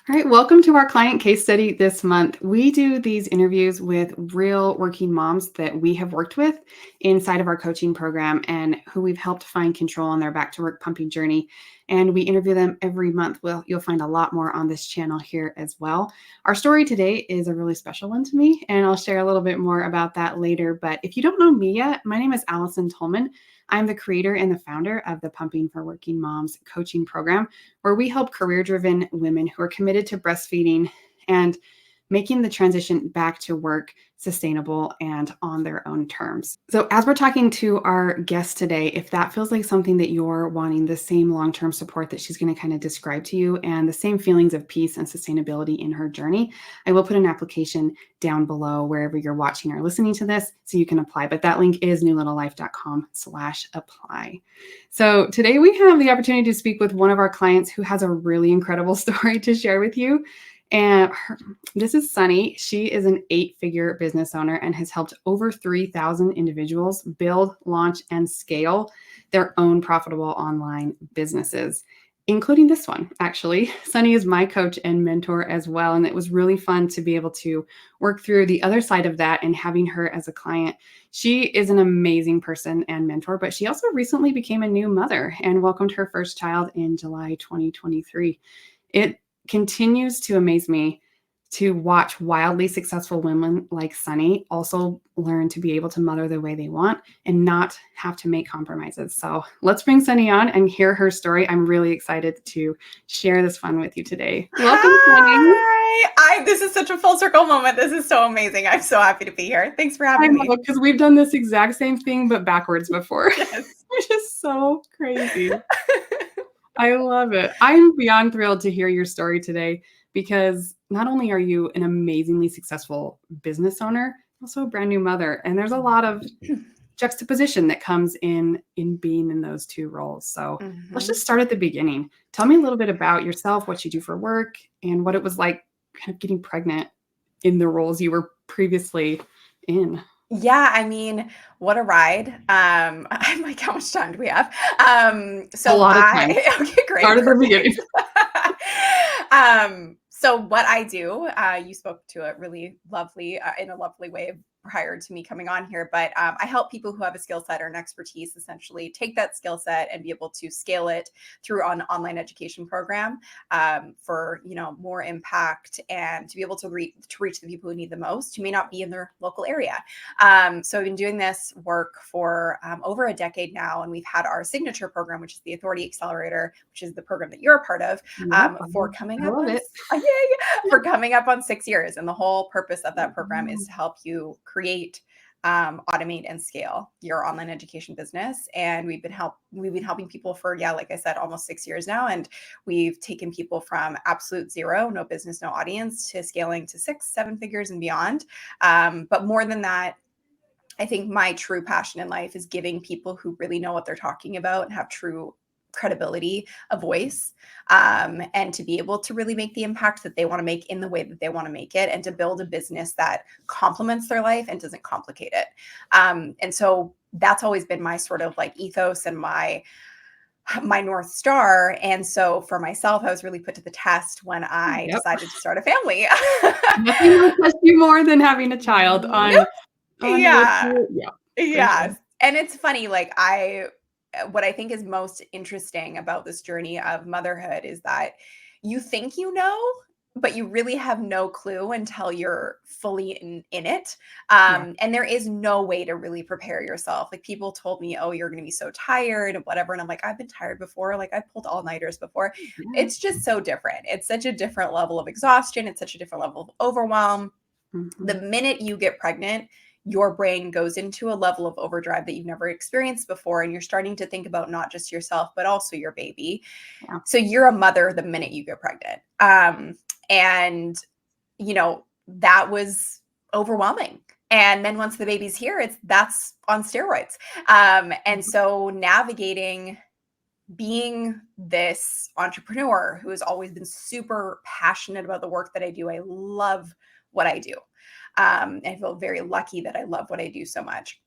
All right, welcome to our client case study this month. We do these interviews with real working moms that we have worked with inside of our coaching program and who we've helped find control on their back to work pumping journey. And we interview them every month. Well, you'll find a lot more on this channel here as well. Our story today is a really special one to me, and I'll share a little bit more about that later. But if you don't know me yet, my name is Allison Tolman. I'm the creator and the founder of the Pumping for Working Moms coaching program, where we help career-driven women who are committed to breastfeeding and making the transition back to work sustainable and on their own terms. So as we're talking to our guest today, if that feels like something that you're wanting the same long-term support that she's going to kind of describe to you and the same feelings of peace and sustainability in her journey, I will put an application down below wherever you're watching or listening to this so you can apply. But that link is newlittlelife.com/apply. So today we have the opportunity to speak with one of our clients who has a really incredible story to share with you. And this is Sunny. She is an 8-figure business owner and has helped over 3,000 individuals build, launch, and scale their own profitable online businesses, including this one, actually. Sunny is my coach and mentor as well. And it was really fun to be able to work through the other side of that and having her as a client. She is an amazing person and mentor, but she also recently became a new mother and welcomed her first child in July 2023. It continues to amaze me to watch wildly successful women like Sunny also learn to be able to mother the way they want and not have to make compromises. So let's bring Sunny on and hear her story. I'm really excited to share this fun with you today. Welcome, Sunny. Hi. This is such a full circle moment. This is so amazing. I'm so happy to be here. Thanks for I having me. know, because we've done this exact same thing, but backwards before. Yes. Which is so crazy. I love it. I'm beyond thrilled to hear your story today because not only are you an amazingly successful business owner, also a brand new mother. And there's a lot of juxtaposition that comes in being in those two roles. So let's just start at the beginning. Tell me a little bit about yourself, what you do for work, and what it was like kind of getting pregnant in the roles you were previously in. Yeah, I mean, what a ride. I'm like, how much time do we have? A lot of time. Okay, great. Start at the beginning. So what I do, you spoke to it really lovely, in a lovely way prior to me coming on here, but I help people who have a skill set or an expertise essentially take that skill set and be able to scale it through an online education program for more impact and to be able to reach the people who need the most, who may not be in their local area. So I've been doing this work for over a decade now, and we've had our signature program, which is the Authority Accelerator, which is the program that you're a part of, for coming up on, for coming up on 6 years. And the whole purpose of that program is to help you create, automate, and scale your online education business. And we've been helping people for, like I said, almost 6 years now. And we've taken people from absolute zero, no business, no audience, to scaling to 6-7 figures and beyond. But more than that, I think my true passion in life is giving people who really know what they're talking about and have true credibility a voice, and to be able to really make the impact that they want to make in the way that they want to make it, and to build a business that complements their life and doesn't complicate it. And so that's always been my sort of like ethos and my North Star. And so for myself, I was really put to the test when I decided to start a family. Nothing will test you more than having a child on Yeah. Sure. And it's funny, like what I think is most interesting about this journey of motherhood is that you think you know, but you really have no clue until you're fully in it. And there is no way to really prepare yourself. Like, people told me, oh, you're going to be so tired and whatever. And I'm like, I've been tired before. Like, I've pulled all-nighters before. It's just so different. It's such a different level of exhaustion. It's such a different level of overwhelm. The minute you get pregnant, your brain goes into a level of overdrive that you've never experienced before. And you're starting to think about not just yourself, but also your baby. Yeah. So you're a mother the minute you get pregnant. And that was overwhelming. And then once the baby's here, that's on steroids. And so navigating being this entrepreneur who has always been super passionate about the work that I do. I love what I do. I feel very lucky that I love what I do so much.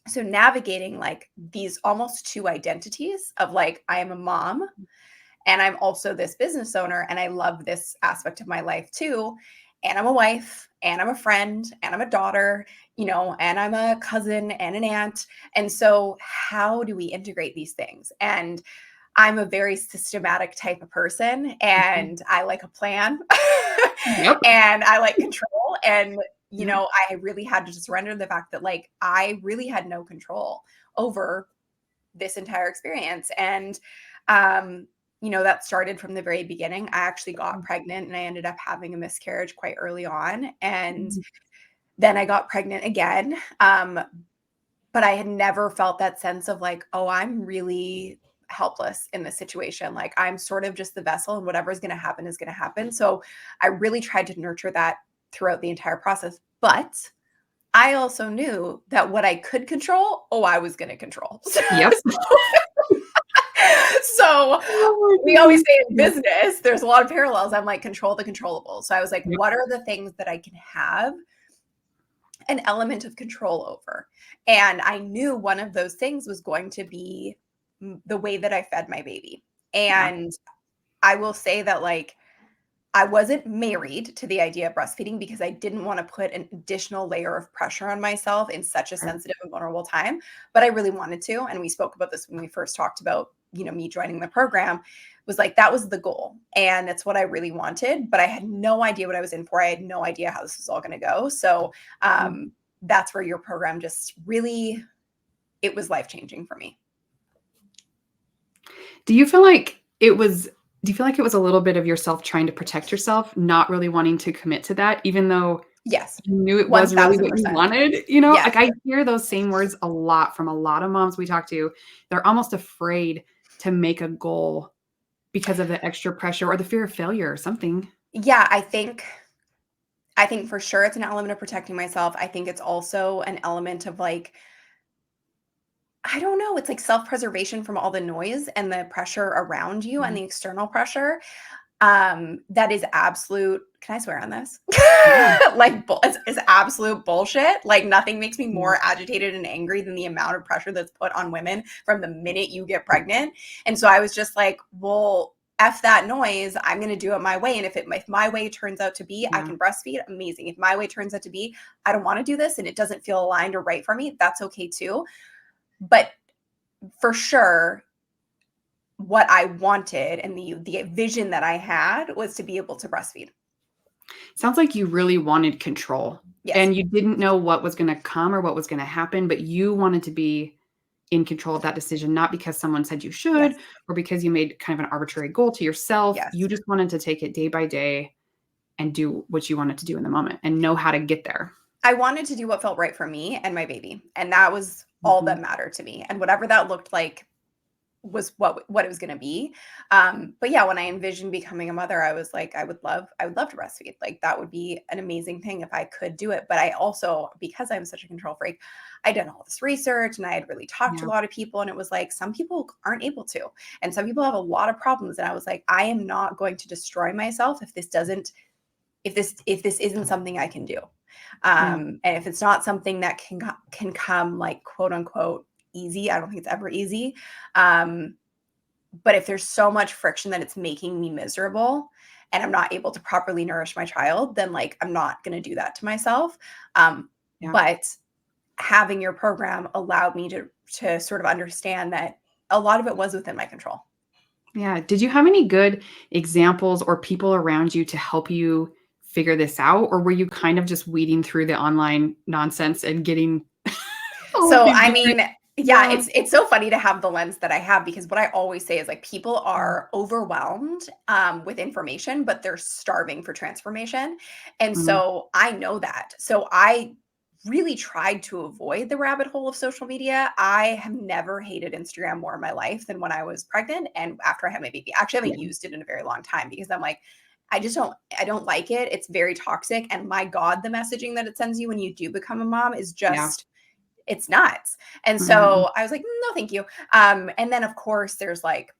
So navigating like these almost two identities of like, I am a mom And I'm also this business owner, and I love this aspect of my life too. And I'm a wife, and I'm a friend, and I'm a daughter, and I'm a cousin and an aunt. And so, how do we integrate these things? And I'm a very systematic type of person, Mhm. and I like a plan Yep. and I like control. And, Yep. I really had to just surrender to the fact that like I really had no control over this entire experience. And, that started from the very beginning. I actually got pregnant and I ended up having a miscarriage quite early on. And Mhm. then I got pregnant again. But I had never felt that sense of like, oh, I'm really helpless in this situation. Like I'm sort of just the vessel and whatever's going to happen is going to happen. So I really tried to nurture that throughout the entire process. But I also knew that what I could control, I was going to control. Yep. So Oh my we always goodness. say in Yep. business, there's a lot of parallels. I'm like, control the controllables. So I was like, Yep. what are the things that I can have an element of control over? And I knew one of those things was going to be the way that I fed my baby. Yeah. And I will say that, like, I wasn't married to the idea of breastfeeding because I didn't want to put an additional layer of pressure on myself in such a Sure. sensitive and vulnerable time, but I really wanted to. And we spoke about this when we first talked about, me joining the program. Was like that was the goal. And it's what I really wanted, but I had no idea what I was in for. I had no idea how this was all going to go. So Mm. that's where your program just really, it was life changing for me. Do you feel like it was do you feel like it was a little bit of yourself trying to protect yourself, not really wanting to commit to that, even though Yes. you knew it was really what you 1000%. wanted, Yes. Like, I hear those same words a lot from a lot of moms we talk to. They're almost afraid to make a goal because of the extra pressure or the fear of failure or something. Yeah. I think for sure it's an element of protecting myself. I think it's also an element of like, I don't know, it's like self-preservation from all the noise and the pressure around you and Mhm. the external pressure. That is absolute, can I swear on this? Yeah, Like it's absolute bullshit. Like nothing makes me yeah, more agitated and angry than the amount of pressure that's put on women from the minute you get pregnant. And so I was just like, well, F that noise. I'm going to do it my way. And if my way turns out to be, I yeah. can breastfeed, amazing. If my way turns out to be, I don't want to do this and it doesn't feel aligned or right for me, that's okay too. But for sure, what I wanted and the vision that I had was to be able to breastfeed. Sounds like you really wanted control, Yes. and you didn't know what was gonna come or what was gonna happen, but you wanted to be in control of that decision, not because someone said you should Yes. or because you made kind of an arbitrary goal to yourself. Yes. You just wanted to take it day by day and do what you wanted to do in the moment and know how to get there. I wanted to do what felt right for me and my baby, and that was all Mhm. that mattered to me. And whatever that looked like was what it was going to be. But yeah, when I envisioned becoming a mother, I was like, I would love to breastfeed. Like that would be an amazing thing if I could do it. But I also, because I'm such a control freak, I did all this research and I had really talked to Yeah, a lot of people, and it was like some people aren't able to, and some people have a lot of problems. And I was like, I am not going to destroy myself if this isn't something I can do. yeah, And if it's not something that can come like quote unquote easy, I don't think it's ever easy. Um, but if there's so much friction that it's making me miserable and I'm not able to properly nourish my child, then like I'm not going to do that to myself. yeah. But having your program allowed me to sort of understand that a lot of it was within my control. Yeah. Did you have any good examples or people around you to help you figure this out? Or were you kind of just weeding through the online nonsense and getting all of So, these I different. mean, yeah, Yeah. it's so funny to have the lens that I have, because what I always say is like people Mm, are overwhelmed with information, but they're starving for transformation. And mm, so I know that. So I really tried to avoid the rabbit hole of social media. I have never hated Instagram more in my life than when I was pregnant and after I had my baby. Actually, I yeah, haven't used it in a very long time because I'm like, I don't like it. It's very toxic. And my God, the messaging that it sends you when you do become a mom is yeah. just, it's nuts. And Mhm. so I was like, no, thank you. And then of course there's like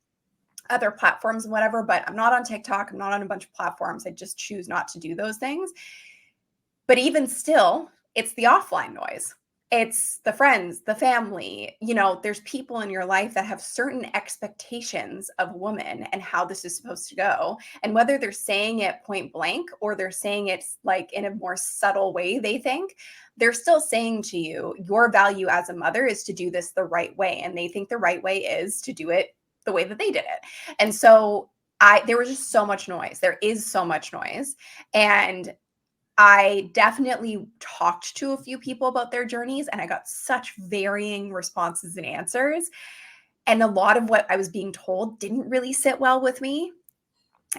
other platforms and whatever, but I'm not on TikTok. I'm not on a bunch of platforms. I just choose not to do those things. But even still, it's the offline noise. It's the friends, the family, you know, there's people in your life that have certain expectations of a woman and how this is supposed to go. And whether they're saying it point blank or they're saying it like in a more subtle way, they think they're still saying to you, your value as a mother is to do this the right way. And they think the right way is to do it the way that they did it. And so there was just so much noise. There is so much noise. And I definitely talked to a few people about their journeys and I got such varying responses and answers. And a lot of what I was being told didn't really sit well with me.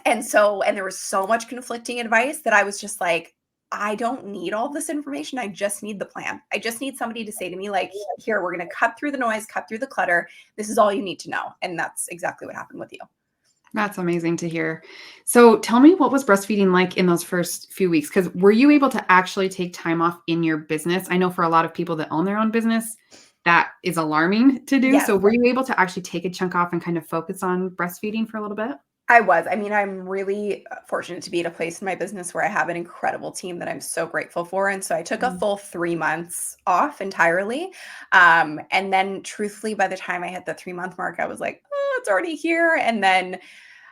And there was so much conflicting advice that I was just like, I don't need all this information. I just need the plan. I just need somebody to say to me, like, here, we're going to cut through the noise, cut through the clutter. This is all you need to know. And that's exactly what happened with you. That's amazing to hear. So tell me, what was breastfeeding like in those first few weeks? Because were you able to actually take time off in your business? I know for a lot of people that own their own business, that is alarming to do. Yes. So were you able to actually take a chunk off and kind of focus on breastfeeding for a little bit? I was. I mean, I'm really fortunate to be at a place in my business where I have an incredible team that I'm so grateful for. And so I took a full 3 months off entirely. And then, truthfully, by the time I hit the 3 month mark, I was like, oh, it's already here. And then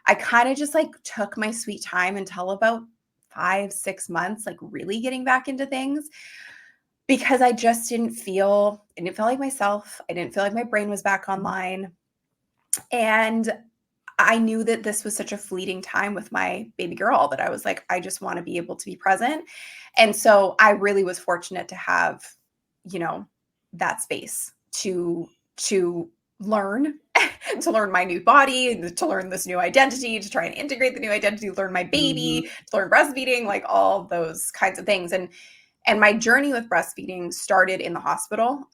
I kind of just like took my sweet time until about 5, 6 months, like really getting back into things because I just I didn't feel like myself. I didn't feel like my brain was back online. And I knew that this was such a fleeting time with my baby girl that I was like, I just want to be able to be present. And so I really was fortunate to have, you know, that space to learn, to learn my new body, to learn this new identity, to try and integrate the new identity, learn my Mhm. baby, to learn breastfeeding, like all those kinds of things. And my journey with breastfeeding started in the hospital.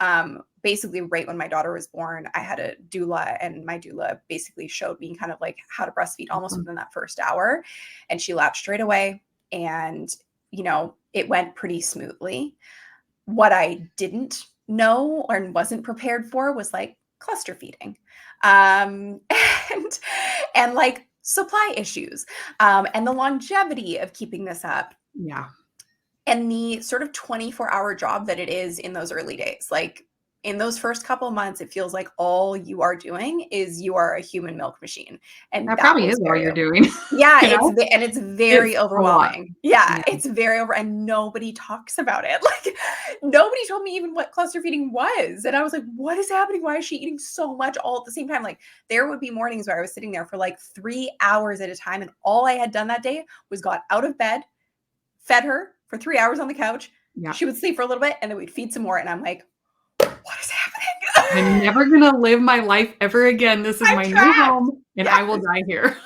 Basically, right when my daughter was born, I had a doula, and my doula basically showed me kind of like how to breastfeed almost Awesome. within that first hour. And she latched right away. And, you know, it went pretty smoothly. What I didn't know or wasn't prepared for was like cluster feeding and, and like supply issues and the longevity of keeping this up Yeah. and the sort of 24-hour job that it is in those early days. Like in those first couple months, it feels like all you are doing is you are a human milk machine. And That that probably was is all very, you're doing, yeah, you know? it's very It's a lot. overwhelming. Yeah, Yeah. it's very and nobody talks about it. Like nobody told me even what cluster feeding was. And I was like, what is happening? Why is she eating so much all at the same time? Like there would be mornings where I was sitting there for like 3 hours at a time. And all I had done that day was got out of bed, fed her for 3 hours on the couch. Yeah. She would sleep for a little bit and then we'd feed some more. And I'm like, what is happening? I'm never gonna live my life ever again. This is I'm my new trapped. home, and I will Yes. die here.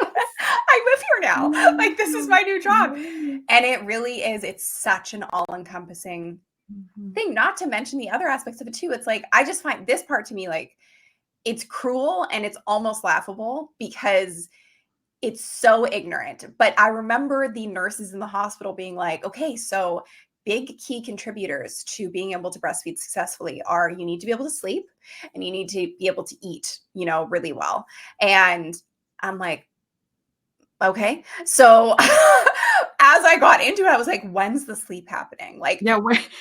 I live here now. Like this is my new job. Mhm. And it really is, it's such an all-encompassing Mhm. thing, not to mention the other aspects of it too. It's like I just find this part to me like it's cruel and it's almost laughable because it's so ignorant. But I remember the nurses in the hospital being like, okay, so big key contributors to being able to breastfeed successfully are you need to be able to sleep and you need to be able to eat, you know, really well. And I'm like, okay. So as I got into it, I was like, when's the sleep happening? Like, Yeah,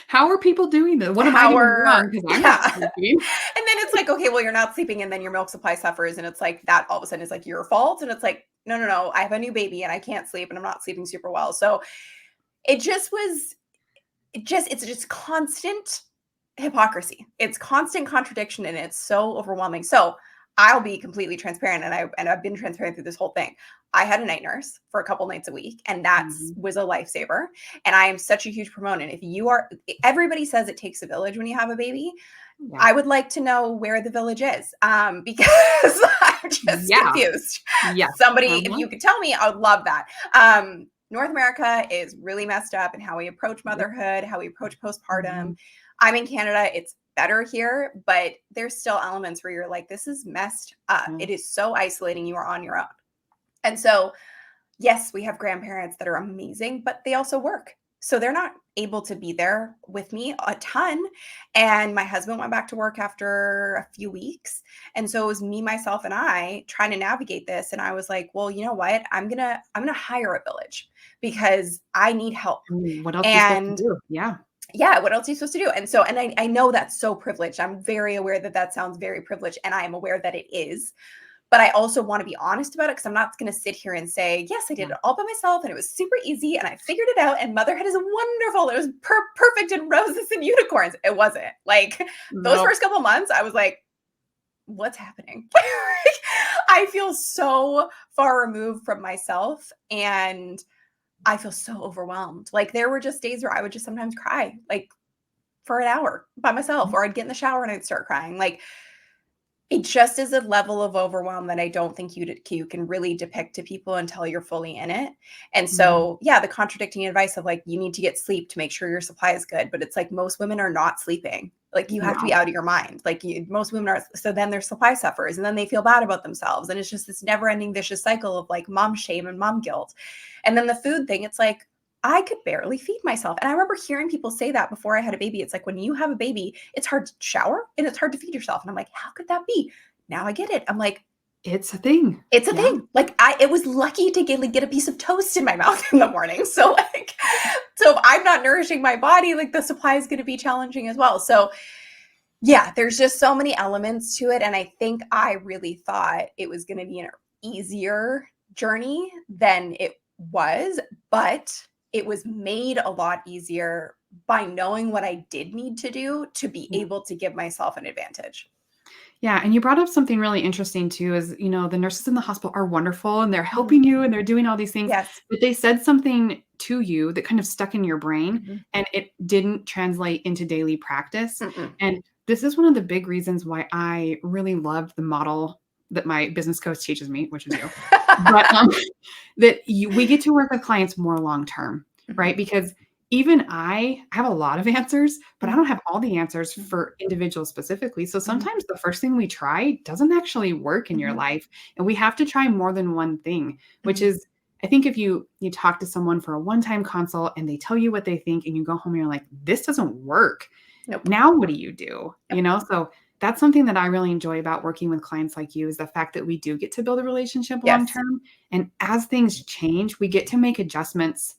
how are people doing this? What am I how doing wrong? are, Because 'Cause I'm not yeah. sleeping. And then it's like, okay, well, you're not sleeping, and then your milk supply suffers, and it's like that all of a sudden is like your fault. And it's like, no, no, no, I have a new baby and I can't sleep and I'm not sleeping super well. So it just was it's just constant hypocrisy. It's constant contradiction and it's so overwhelming. So I'll be completely transparent and I've been transparent through this whole thing. I had a night nurse for a couple nights a week and that Mhm. was a lifesaver. And I am such a huge proponent. If you are everybody says it takes a village when you have a baby. Yeah. I would like to know where the village is because I'm just Yeah. confused. Yes. Somebody, if Uh-huh. you could tell me, I would love that. North America is really messed up in how we approach Yep. motherhood, how we approach postpartum. Mhm. I'm in Canada, it's better here, but there's still elements where you're like, this is messed up. Yeah. It is so isolating. You are on your own. And so yes, we have grandparents that are amazing, but they also work. So they're not able to be there with me a ton. And my husband went back to work after a few weeks. And so it was me, myself, and I trying to navigate this. And I was like, well, you know what? I'm gonna hire a village because I need help. I mean, what else are you supposed to And do? Yeah. yeah, what else are you supposed to do? And so, and I know that's so privileged. I'm very aware that that sounds very privileged, and I am aware that it is. But I also want to be honest about it, because I'm not going to sit here and say, yes, I did Yeah. it all by myself and it was super easy and I figured it out and motherhood is wonderful. It was perfect and roses and unicorns. It wasn't. Like those Nope. first couple months, I was like, what's happening? I feel so far removed from myself and I feel so overwhelmed. Like there were just days where I would just sometimes cry, like for an hour by myself, or I'd get in the shower and I'd start crying. Like it just is a level of overwhelm that I don't think you can really depict to people until you're fully in it. And Yeah. so, yeah, the contradicting advice of like, you need to get sleep to make sure your supply is good. But it's like most women are not sleeping. Like you have to be No. out of your mind. Like most women are. So then their supply suffers and then they feel bad about themselves. And it's just this never ending vicious cycle of like mom shame and mom guilt. And then the food thing, it's like, I could barely feed myself. And I remember hearing people say that before I had a baby. It's like when you have a baby, it's hard to shower and it's hard to feed yourself. And I'm like, how could that be? Now I get it. I'm like, It's a thing. it's a Yeah. thing. Like it was lucky to get a piece of toast in my mouth in the morning. So like, so if I'm not nourishing my body, like the supply is going to be challenging as well. So yeah, there's just so many elements to it. And I think I really thought it was going to be an easier journey than it was, but it was made a lot easier by knowing what I did need to do to be Yeah. able to give myself an advantage. Yeah, and you brought up something really interesting too is, the nurses in the hospital are wonderful and they're Mhm. helping you and they're doing all these things, Yes. but they said something to you that kind of stuck in your brain Mhm. and it didn't translate into daily practice. Mm-mm. And this is one of the big reasons why I really loved the model that my business coach teaches me, which is you. But we get to work with clients more long term, Mhm. right? Because even I have a lot of answers, but I Mhm. don't have all the answers Mhm. for individuals specifically. So Mhm. sometimes the first thing we try doesn't actually work in your Mhm. life, and we have to try more than one thing, which Mhm. is I think if you talk to someone for a one-time consult and they tell you what they think and you go home and you're like, this doesn't work. Nope. Now what do you do? Yep. So that's something that I really enjoy about working with clients like you is the fact that we do get to build a relationship long Yes. term. And as things change, we get to make adjustments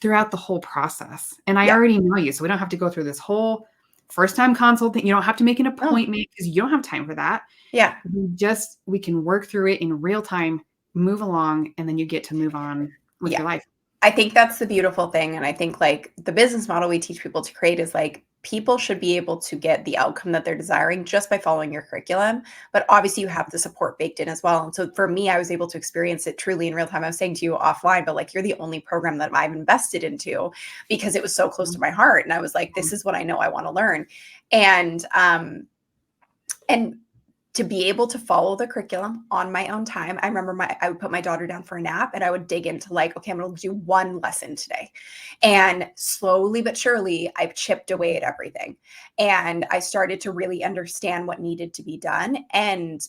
throughout the whole process. And I Yeah. already know you, so we don't have to go through this whole first time consult thing. You don't have to make an Oh, appointment because you don't have time for that. yeah. We can work through it in real time, move along, and then you get to move on with Yeah. your life. I think that's the beautiful thing. And I think like the business model we teach people to create is like people should be able to get the outcome that they're desiring just by following your curriculum. But obviously, you have the support baked in as well. And so for me, I was able to experience it truly in real time. I was saying to you offline, but like you're the only program that I've invested into because it was so close to my heart. And I was like, this is what I know I want to learn. And and to be able to follow the curriculum on my own time. I remember I would put my daughter down for a nap and I would dig into like, okay, I'm going to do one lesson today. And slowly but surely, I've chipped away at everything. And I started to really understand what needed to be done. And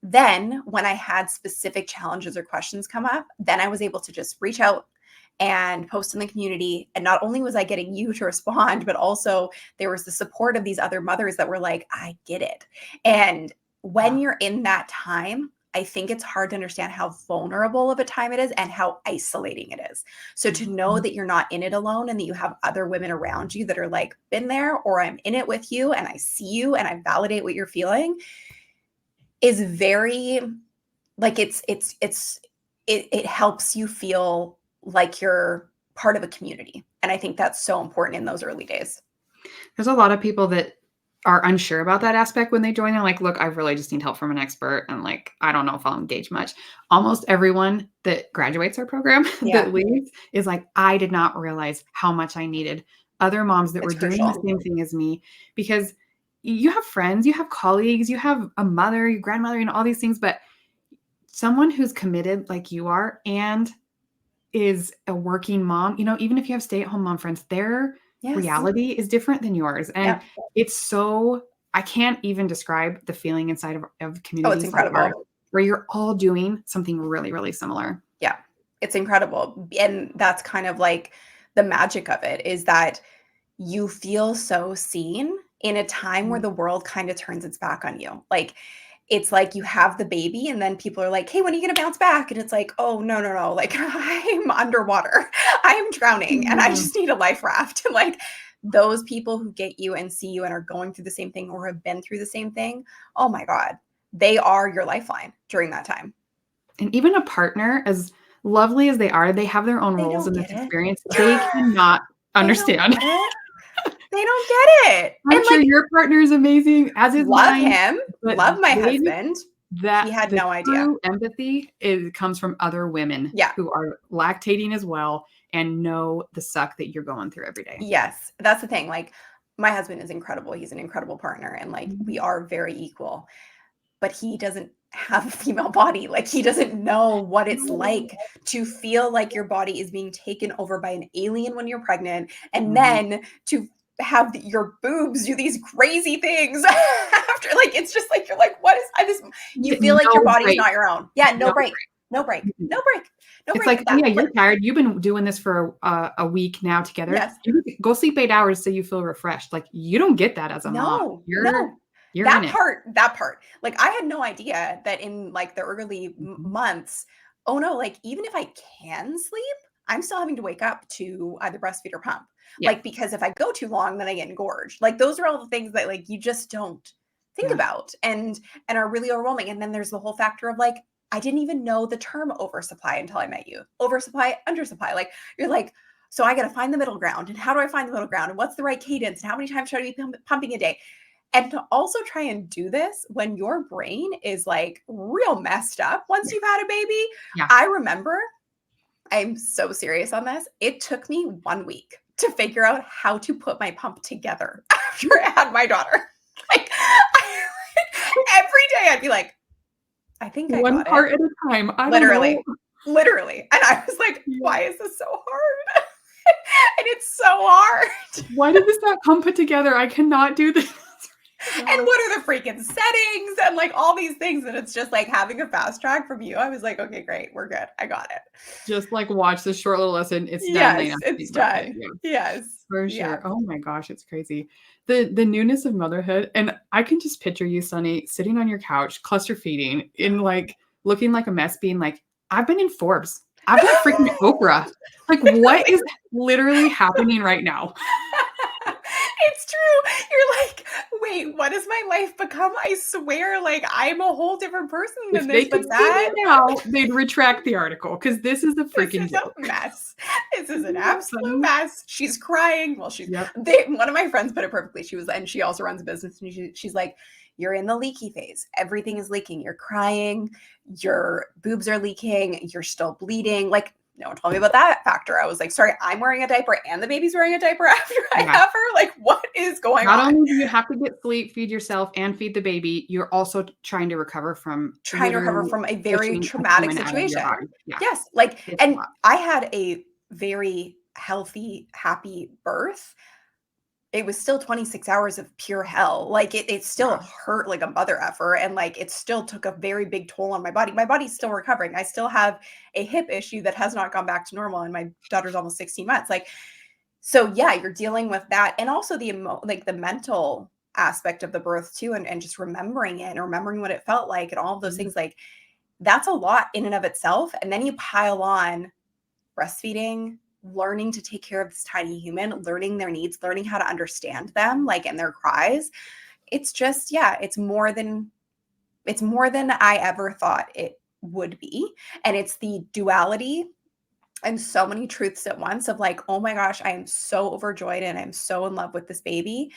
then when I had specific challenges or questions come up, then I was able to just reach out and post in the community. And not only was I getting you to respond, but also there was the support of these other mothers that were like, I get it. And when Yeah. you're in that time, I think it's hard to understand how vulnerable of a time it is and how isolating it is. So to know Mhm. that you're not in it alone and that you have other women around you that are like, been there, or I'm in it with you and I see you and I validate what you're feeling is very like it helps you feel like you're part of a community. And I think that's so important in those early days. There's a lot of people that are unsure about that aspect when they join. They're like, look, I really just need help from an expert. And like, I don't know if I'll engage much. Almost everyone that graduates our program Yeah, that leaves is like, I did not realize how much I needed other moms that it's were doing the crucial. same thing as me because you have friends, you have colleagues, you have a mother, your grandmother, all these things. But someone who's committed like you are and is a working mom, even if you have stay-at-home mom friends, their Yes. reality is different than yours, and Yeah. it's so I can't even describe the feeling inside of Oh, it's communities like ours, incredible. where you're all doing something really, really similar. Yeah. It's incredible. And that's kind of like the magic of it is that you feel so seen in a time where Mhm. the world kind of turns its back on you. Like it's like you have the baby and then people are like, "Hey, when are you going to bounce back?" And it's like, "Oh, no, no, no. Like I'm underwater. I'm drowning and I Yeah. just need a life raft." And like those people who get you and see you and are going through the same thing or have been through the same thing, oh my God, they are your lifeline during that time. And even a partner, as lovely as they are, they have their own They roles don't in get this it. experience. They cannot They don't understand. get it. They don't get it. I'm And sure like, your partner is amazing, as is love mine, him, but love my they husband. that He had the no idea. true empathy comes from other women Yeah. who are lactating as well and know the suck that you're going through every day. Yes. That's the thing. Like, my husband is incredible. He's an incredible partner. And like, we Mhm. are very equal, but he doesn't have a female body. Like, he doesn't know what it's No. like to feel like your body is being taken over by an alien when you're pregnant. And Mhm. then to have your boobs do these crazy things after, like, it's just like, you're like, what is this? You feel like your No body's break. not your own. Yeah. No No break. No break. break. Mhm. No break. No It's break. like, "Oh, That, yeah, like, you're tired. You've been doing this for a week now together. yes. You go sleep 8 hours so you feel refreshed." Like, you don't get that as a mom. No, You're no. you're in it. That part. Like, I had no idea that in, like, the early Mhm. months, oh, no, like, even if I can sleep, I'm still having to wake up to either breastfeed or pump. Yeah, Like, because if I go too long, then I get engorged. Like, those are all the things that, like, you just don't think yeah. about and are really overwhelming. And then there's the whole factor of, like, I didn't even know the term oversupply until I met you. Oversupply, undersupply. Like, you're like, so I got to find the middle ground. And how do I find the middle ground? And what's the right cadence? And how many times should I be pumping a day? And to also try and do this when your brain is like real messed up once Yeah, you've had a baby. yeah. I remember, I'm so serious on this. It took me 1 week to figure out how to put my pump together after I had my daughter. Like, every day I'd be like, I think I One got it. part at a time. I don't know. Literally, literally. And I was like, Yeah. why is this so hard? And it's so hard. Why did this not come put together? I cannot do this. And No. what are the freaking settings and like all these things? And it's just like having a fast track from you. I was like, okay, great. We're good. I got it. Just, like, watch this short little lesson. It's done. They Yes, have to it's think about it. done. Yeah. Yes. For Yeah. sure. Oh my gosh, it's crazy. The newness of motherhood, and I can just picture you, Sunny, sitting on your couch, cluster feeding, in like looking like a mess, being like, I've been in Forbes. I've been freaking Oprah. Like, what is literally happening right now? It's true. You're like, wait, what has my life become? I swear, like, I'm a whole different person than If they this, could but see me that now, they'd retract the article because this is a this freaking is a joke. mess. This is Isn't an that absolute funny? mess. She's crying. Well, Yep. one of my friends put it perfectly. She was, and she also runs a business, and she's like, you're in the leaky phase. Everything is leaking. You're crying. Your boobs are leaking. You're still bleeding. Like, no one told me about that factor. I was like, sorry, I'm wearing a diaper and the baby's wearing a diaper after I Yeah. have her. Like, what is going Not on? only do you have to get sleep, feed yourself, and feed the baby, you're also trying to recover from Trying to recover literally from a very pushing a traumatic human out of your situation. body. Yeah, Yes, like, it's a and lot. I had a very healthy, happy birth. It was still 26 hours of pure hell. Like, it still Yeah. hurt like a mother effer, and like it still took a very big toll on my body. My body's still recovering. I still have a hip issue that has not gone back to normal, and my daughter's almost 16 months. Like, so yeah, you're dealing with that, and also like the mental aspect of the birth too, and just remembering it and remembering what it felt like and all of those Yeah. things. Like, that's a lot in and of itself. And then you pile on breastfeeding, learning to take care of this tiny human, learning their needs, learning how to understand them, like, and their cries. It's just, yeah, it's more than I ever thought it would be. And it's the duality and so many truths at once of like, oh my gosh, I am so overjoyed and I'm so in love with this baby,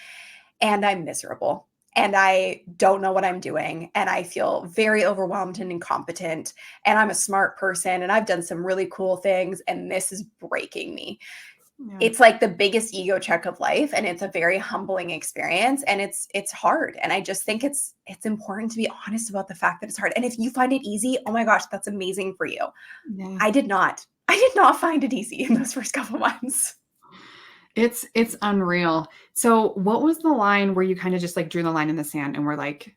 and I'm miserable. And I don't know what I'm doing. And I feel very overwhelmed and incompetent. And I'm a smart person and I've done some really cool things. And this is breaking me. Yeah. It's like the biggest ego check of life. And it's a very humbling experience. And it's hard. And I just think it's important to be honest about the fact that it's hard. And if you find it easy, oh my gosh, that's amazing for you. Yeah. I did not. I did not find it easy in those first couple months. It's unreal. So what was the line where you kind of just like drew the line in the sand and were like,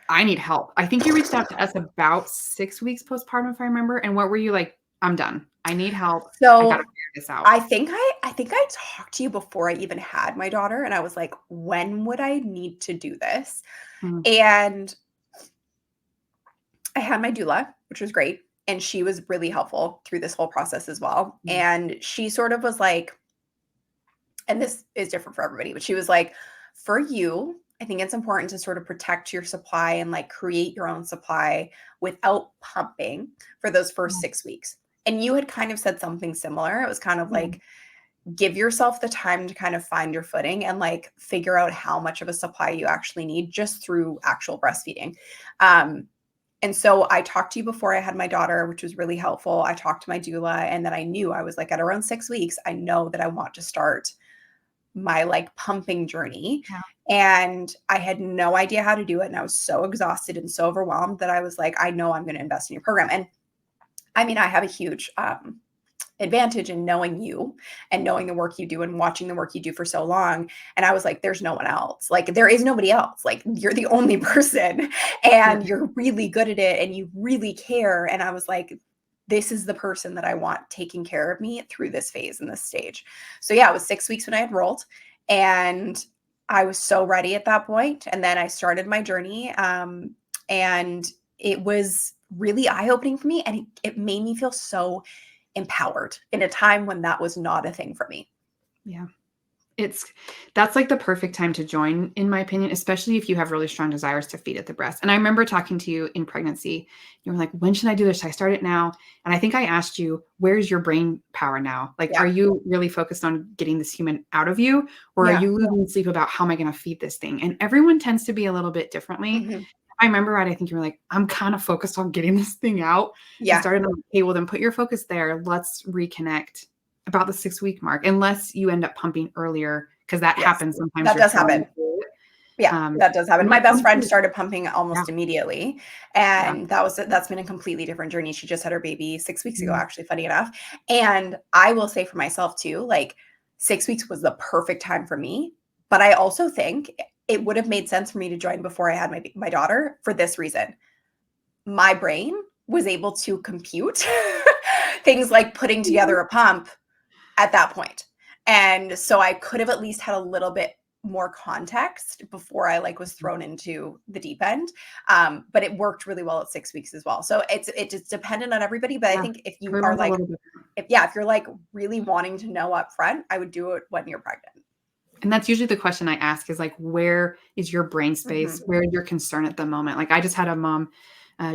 I need help? I think you reached out to us about 6 weeks postpartum, if I remember. And what were you like, I'm done. I need help. I gotta So figure this out. I think I talked to you before I even had my daughter, and I was like, when would I need to do this? Mm, And I had my doula, which was great, and she was really helpful through this whole process as well. mm, And she sort of was like, and this is different for everybody, but she was like, for you, I think it's important to sort of protect your supply and like create your own supply without pumping for those first 6 weeks. And you had kind of said something similar. It was kind of Yeah. like, give yourself the time to kind of find your footing and like figure out how much of a supply you actually need just through actual breastfeeding. And so I talked to you before I had my daughter, which was really helpful. I talked to my doula, and then I knew I was like, at around 6 weeks, I know that I want to start my like pumping journey. Yeah. And I had no idea how to do it. And I was so exhausted and so overwhelmed that I was like, I know I'm going to invest in your program. And I mean, I have a huge advantage in knowing you and knowing the work you do and watching the work you do for so long. And I was like, there's no one else. Like, there is nobody else. Like, you're the only person and you're really good at it and you really care. And I was like, this is the person that I want taking care of me through this phase and this stage. So yeah, it was 6 weeks when I enrolled, and I was so ready at that point. And then I started my journey. And it was really eye-opening for me. And it made me feel so empowered in a time when that was not a thing for me. Yeah. That's like the perfect time to join, in my opinion, especially if you have really strong desires to feed at the breast. And I remember talking to you in pregnancy. You were like, when should I do this? Should I start it now? And I think I asked you, where's your brain power now? Like, Yeah. are you really focused on getting this human out of you? Or are Yeah. you losing sleep about how am I going to feed this thing? And everyone tends to be a little bit differently. Mhm. I remember, right, I think you were like, I'm kind of focused on getting this thing out. And Yeah. started on, okay, well, then put your focus there. Let's reconnect about the 6-week mark, unless you end up pumping earlier, because that Yes. happens sometimes. That You're does throwing happen. through it. Yeah, that does happen. My best friend started pumping Yeah. almost immediately, Yeah. and that's been a completely different journey. She just had her baby 6 weeks ago, Mhm. actually, funny enough. And I will say for myself too, like 6 weeks was the perfect time for me. But I also think it would have made sense for me to join before I had my daughter for this reason. My brain was able to compute things like putting together a pump at that point. And so I could have at least had a little bit more context before I like was thrown into the deep end. But it worked really well at 6 weeks as well. So it's just dependent on everybody. But I Yeah. think if you are Everyone's a like, little different. if you're like really wanting to know up front, I would do it when you're pregnant. And that's usually the question I ask is like, where is your brain space? Mhm. Where is your concern at the moment? Like, I just had a mom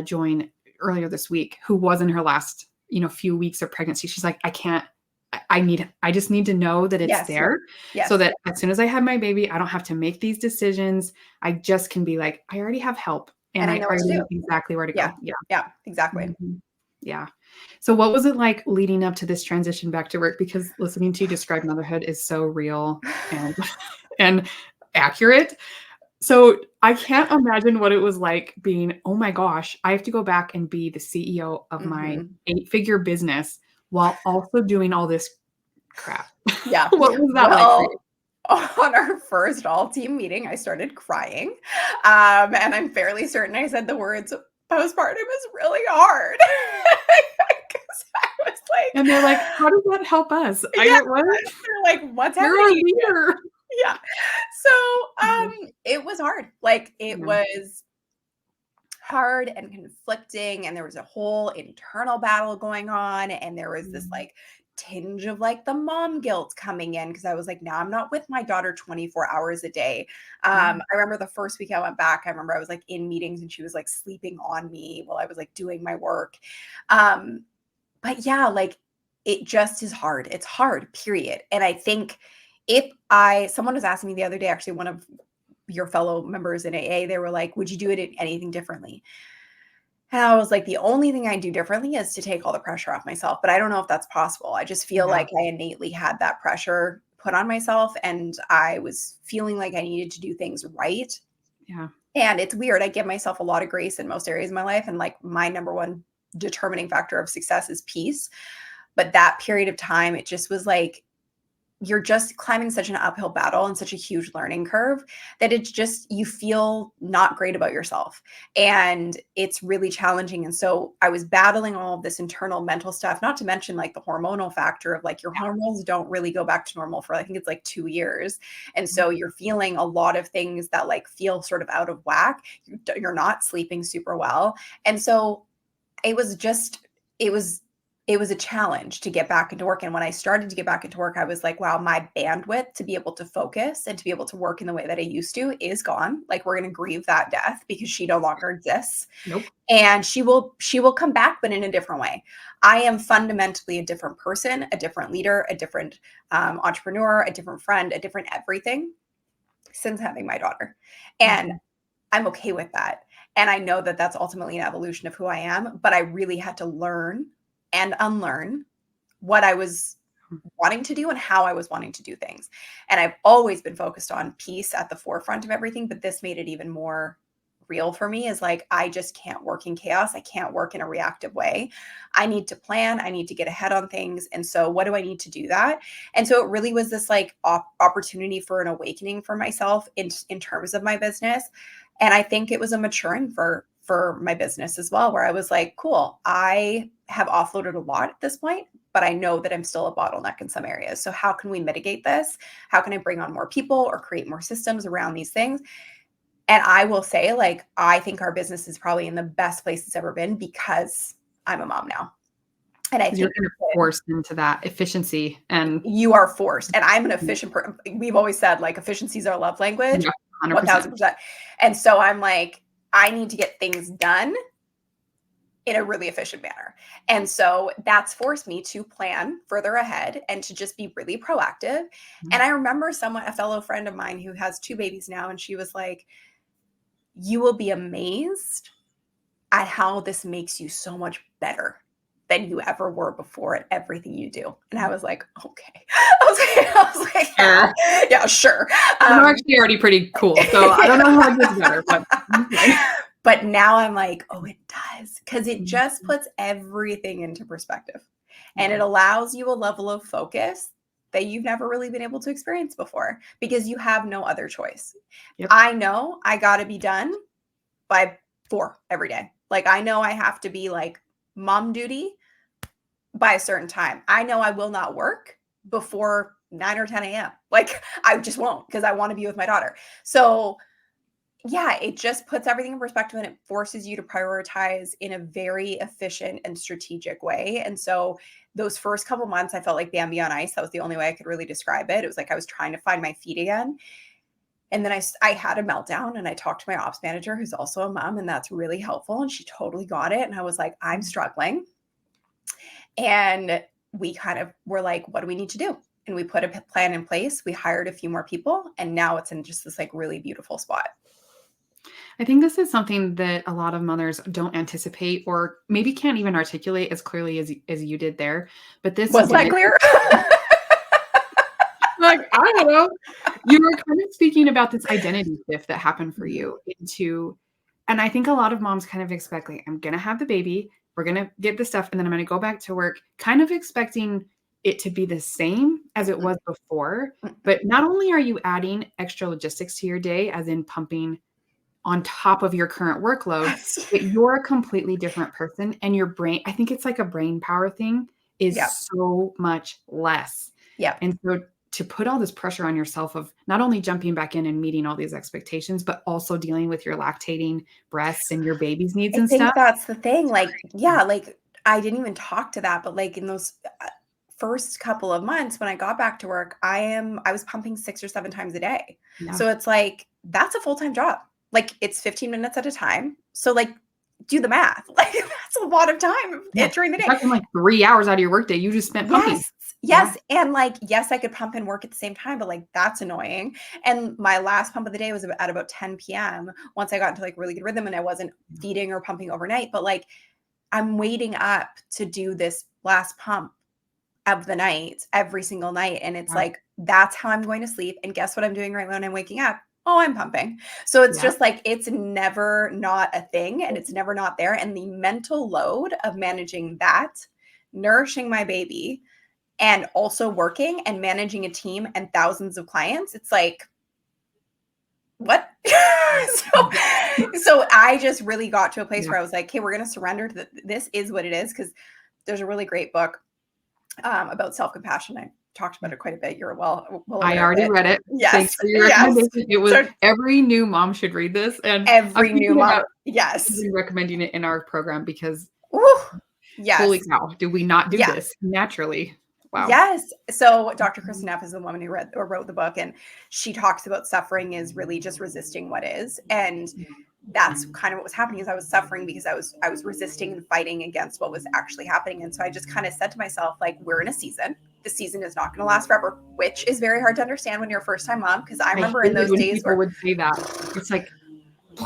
join earlier this week who was in her last, few weeks of pregnancy. She's like, I just need to know that it's Yes. there so Yes. that as soon as I have my baby, I don't have to make these decisions. I just can be like, I already have help and And I I know what to already know do. exactly where to Yeah. go. Yeah. Yeah, exactly. Mhm. Yeah. So what was it like leading up to this transition back to work? Because listening to you describe motherhood is so real and and accurate. So I can't imagine what it was like being, oh my gosh, I have to go back and be the CEO of my Mhm. 8-figure business while also doing all this crap. Yeah. What was that like for you? Well, on our first all team meeting, I started crying. And I'm fairly certain I said the words, postpartum is really hard. Because I was like, And they're like, "How does that help us?" I yeah, go, "What? they're like, what's You're our happening? leader." Yeah. So it was hard. Like it Yeah. was hard and conflicting, and there was a whole internal battle going on, and there was this Mhm. like tinge of like the mom guilt coming in because I was like, now I'm not with my daughter 24 hours a day. Yeah. I remember the first week I went back, I remember I was like in meetings and she was like sleeping on me while I was like doing my work. um but yeah, like it just is hard. It's hard, period. And I think if I someone was asking me the other day, actually one of your fellow members in AA, they were like, would you do it anything differently? And I was like, the only thing I do differently is to take all the pressure off myself. But I don't know if that's possible. I just feel Yeah. like I innately had that pressure put on myself, and I was feeling like I needed to do things right. Yeah. And it's weird. I give myself a lot of grace in most areas of my life. And like my number one determining factor of success is peace. But that period of time, it just was like, you're just climbing such an uphill battle and such a huge learning curve that it's just you feel not great about yourself, and it's really challenging. And so I was battling all of this internal mental stuff, not to mention like the hormonal factor of like your hormones don't really go back to normal for I think it's like 2 years. And so you're feeling a lot of things that like feel sort of out of whack. You're not sleeping super well. And so it was it was a challenge to get back into work. And when I started to get back into work, I was like, wow, my bandwidth to be able to focus and to be able to work in the way that I used to is gone. Like, we're going to grieve that death because she no longer exists. Nope. And she will come back, but in a different way. I am fundamentally a different person, a different leader, a different entrepreneur, a different friend, a different everything since having my daughter. And I'm okay with that. And I know that that's ultimately an evolution of who I am, but I really had to learn and unlearn what I was wanting to do and how I was wanting to do things. And I've always been focused on peace at the forefront of everything, but this made it even more real for me. Is like, I just can't work in chaos. I can't work in a reactive way. I need to plan. I need to get ahead on things. And so what do I need to do that? And so it really was this like opportunity for an awakening for myself in terms of my business. And I think it was a maturing for my business as well, where I was like, cool, I have offloaded a lot at this point, but I know that I'm still a bottleneck in some areas. So how can we mitigate this? How can I bring on more people or create more systems around these things? And I will say, like, I think our business is probably in the best place it's ever been because I'm a mom now. And I think you're kind of forced into that efficiency, and you are forced. And I'm an efficient person. We've always said, like, efficiency is our love language, 100%. 1000%. And so I'm like, I need to get things done in a really efficient manner. And so that's forced me to plan further ahead and to just be really proactive. And I remember a fellow friend of mine who has 2 babies now, and she was like, you will be amazed at how this makes you so much better than you ever were before at everything you do. And I was like, okay. I was like, yeah, sure. I'm actually already pretty cool, so I don't know how it gets better, but but now I'm like, oh, it does, because it just puts everything into perspective, and it allows you a level of focus that you've never really been able to experience before because you have no other choice. Yep. I know I got to be done by 4 every day. Like, I know I have to be like mom duty by a certain time. I know I will not work before 9 or 10 a.m. Like, I just won't, because I want to be with my daughter. So yeah, it just puts everything in perspective, and it forces you to prioritize in a very efficient and strategic way. And so those first couple months, I felt like Bambi on ice. That was the only way I could really describe it. It was like I was trying to find my feet again. And then I had a meltdown, and I talked to my ops manager, who's also a mom, and that's really helpful. And she totally got it. And I was like, I'm struggling. And we kind of were like, what do we need to do? And we put a plan in place. We hired a few more people, and now it's in just this like really beautiful spot. I think this is something that a lot of mothers don't anticipate, or maybe can't even articulate as clearly as you did there. But this Was that clear? Like, I don't know. You were kind of speaking about this identity shift that happened for you into, and I think a lot of moms kind of expect, like, I'm going to have the baby, we're going to get the stuff, and then I'm going to go back to work, kind of expecting it to be the same as it was before. But not only are you adding extra logistics to your day, as in pumping on top of your current workload, but you're a completely different person, and your brain, I think it's like a brain power thing, is so much less. Yeah. And so to put all this pressure on yourself of not only jumping back in and meeting all these expectations, but also dealing with your lactating breasts and your baby's needs and stuff. I think that's the thing. Like, yeah, like I didn't even talk to that, but like in those first couple of months when I got back to work, I was pumping 6 or 7 times a day. Yeah. So it's like, that's a full-time job. Like, it's 15 minutes at a time. So like, do the math. Like, that's a lot of time during the day. That's like 3 hours out of your workday you just spent pumping. Yes. And like, yes, I could pump and work at the same time, but like, that's annoying. And my last pump of the day was at about 10 p.m. once I got into like really good rhythm and I wasn't feeding or pumping overnight. But like, I'm waiting up to do this last pump of the night every single night. And it's like, that's how I'm going to sleep. And guess what I'm doing right when I'm waking up? Oh, I'm pumping. So it's just like, it's never not a thing, and it's never not there. And the mental load of managing that, nourishing my baby, and also working and managing a team and thousands of clients, it's like, what? so I just really got to a place where I was like, okay, we're going to surrender to this is what it is. Because there's a really great book about self-compassion. I talked about it quite a bit. You're well I already read it. Yes. Thanks for your recommendation. It was every new mom should read this, and every new mom. Yes. Recommending it in our program because Holy Yes. cow, do we not do Yeah. this naturally? Wow. Yes. So Dr. Mhm. Kristen Neff is the woman who read or wrote the book, and she talks about suffering is really just resisting what is. And that's kind of what was happening is I was suffering because I was resisting and fighting against what was actually happening. And so I just kind of said to myself, like, we're in a season. The season is not going to last forever, which is very hard to understand when you're a first time mom. Because I I remember in hated those when days people where would say that. It's like,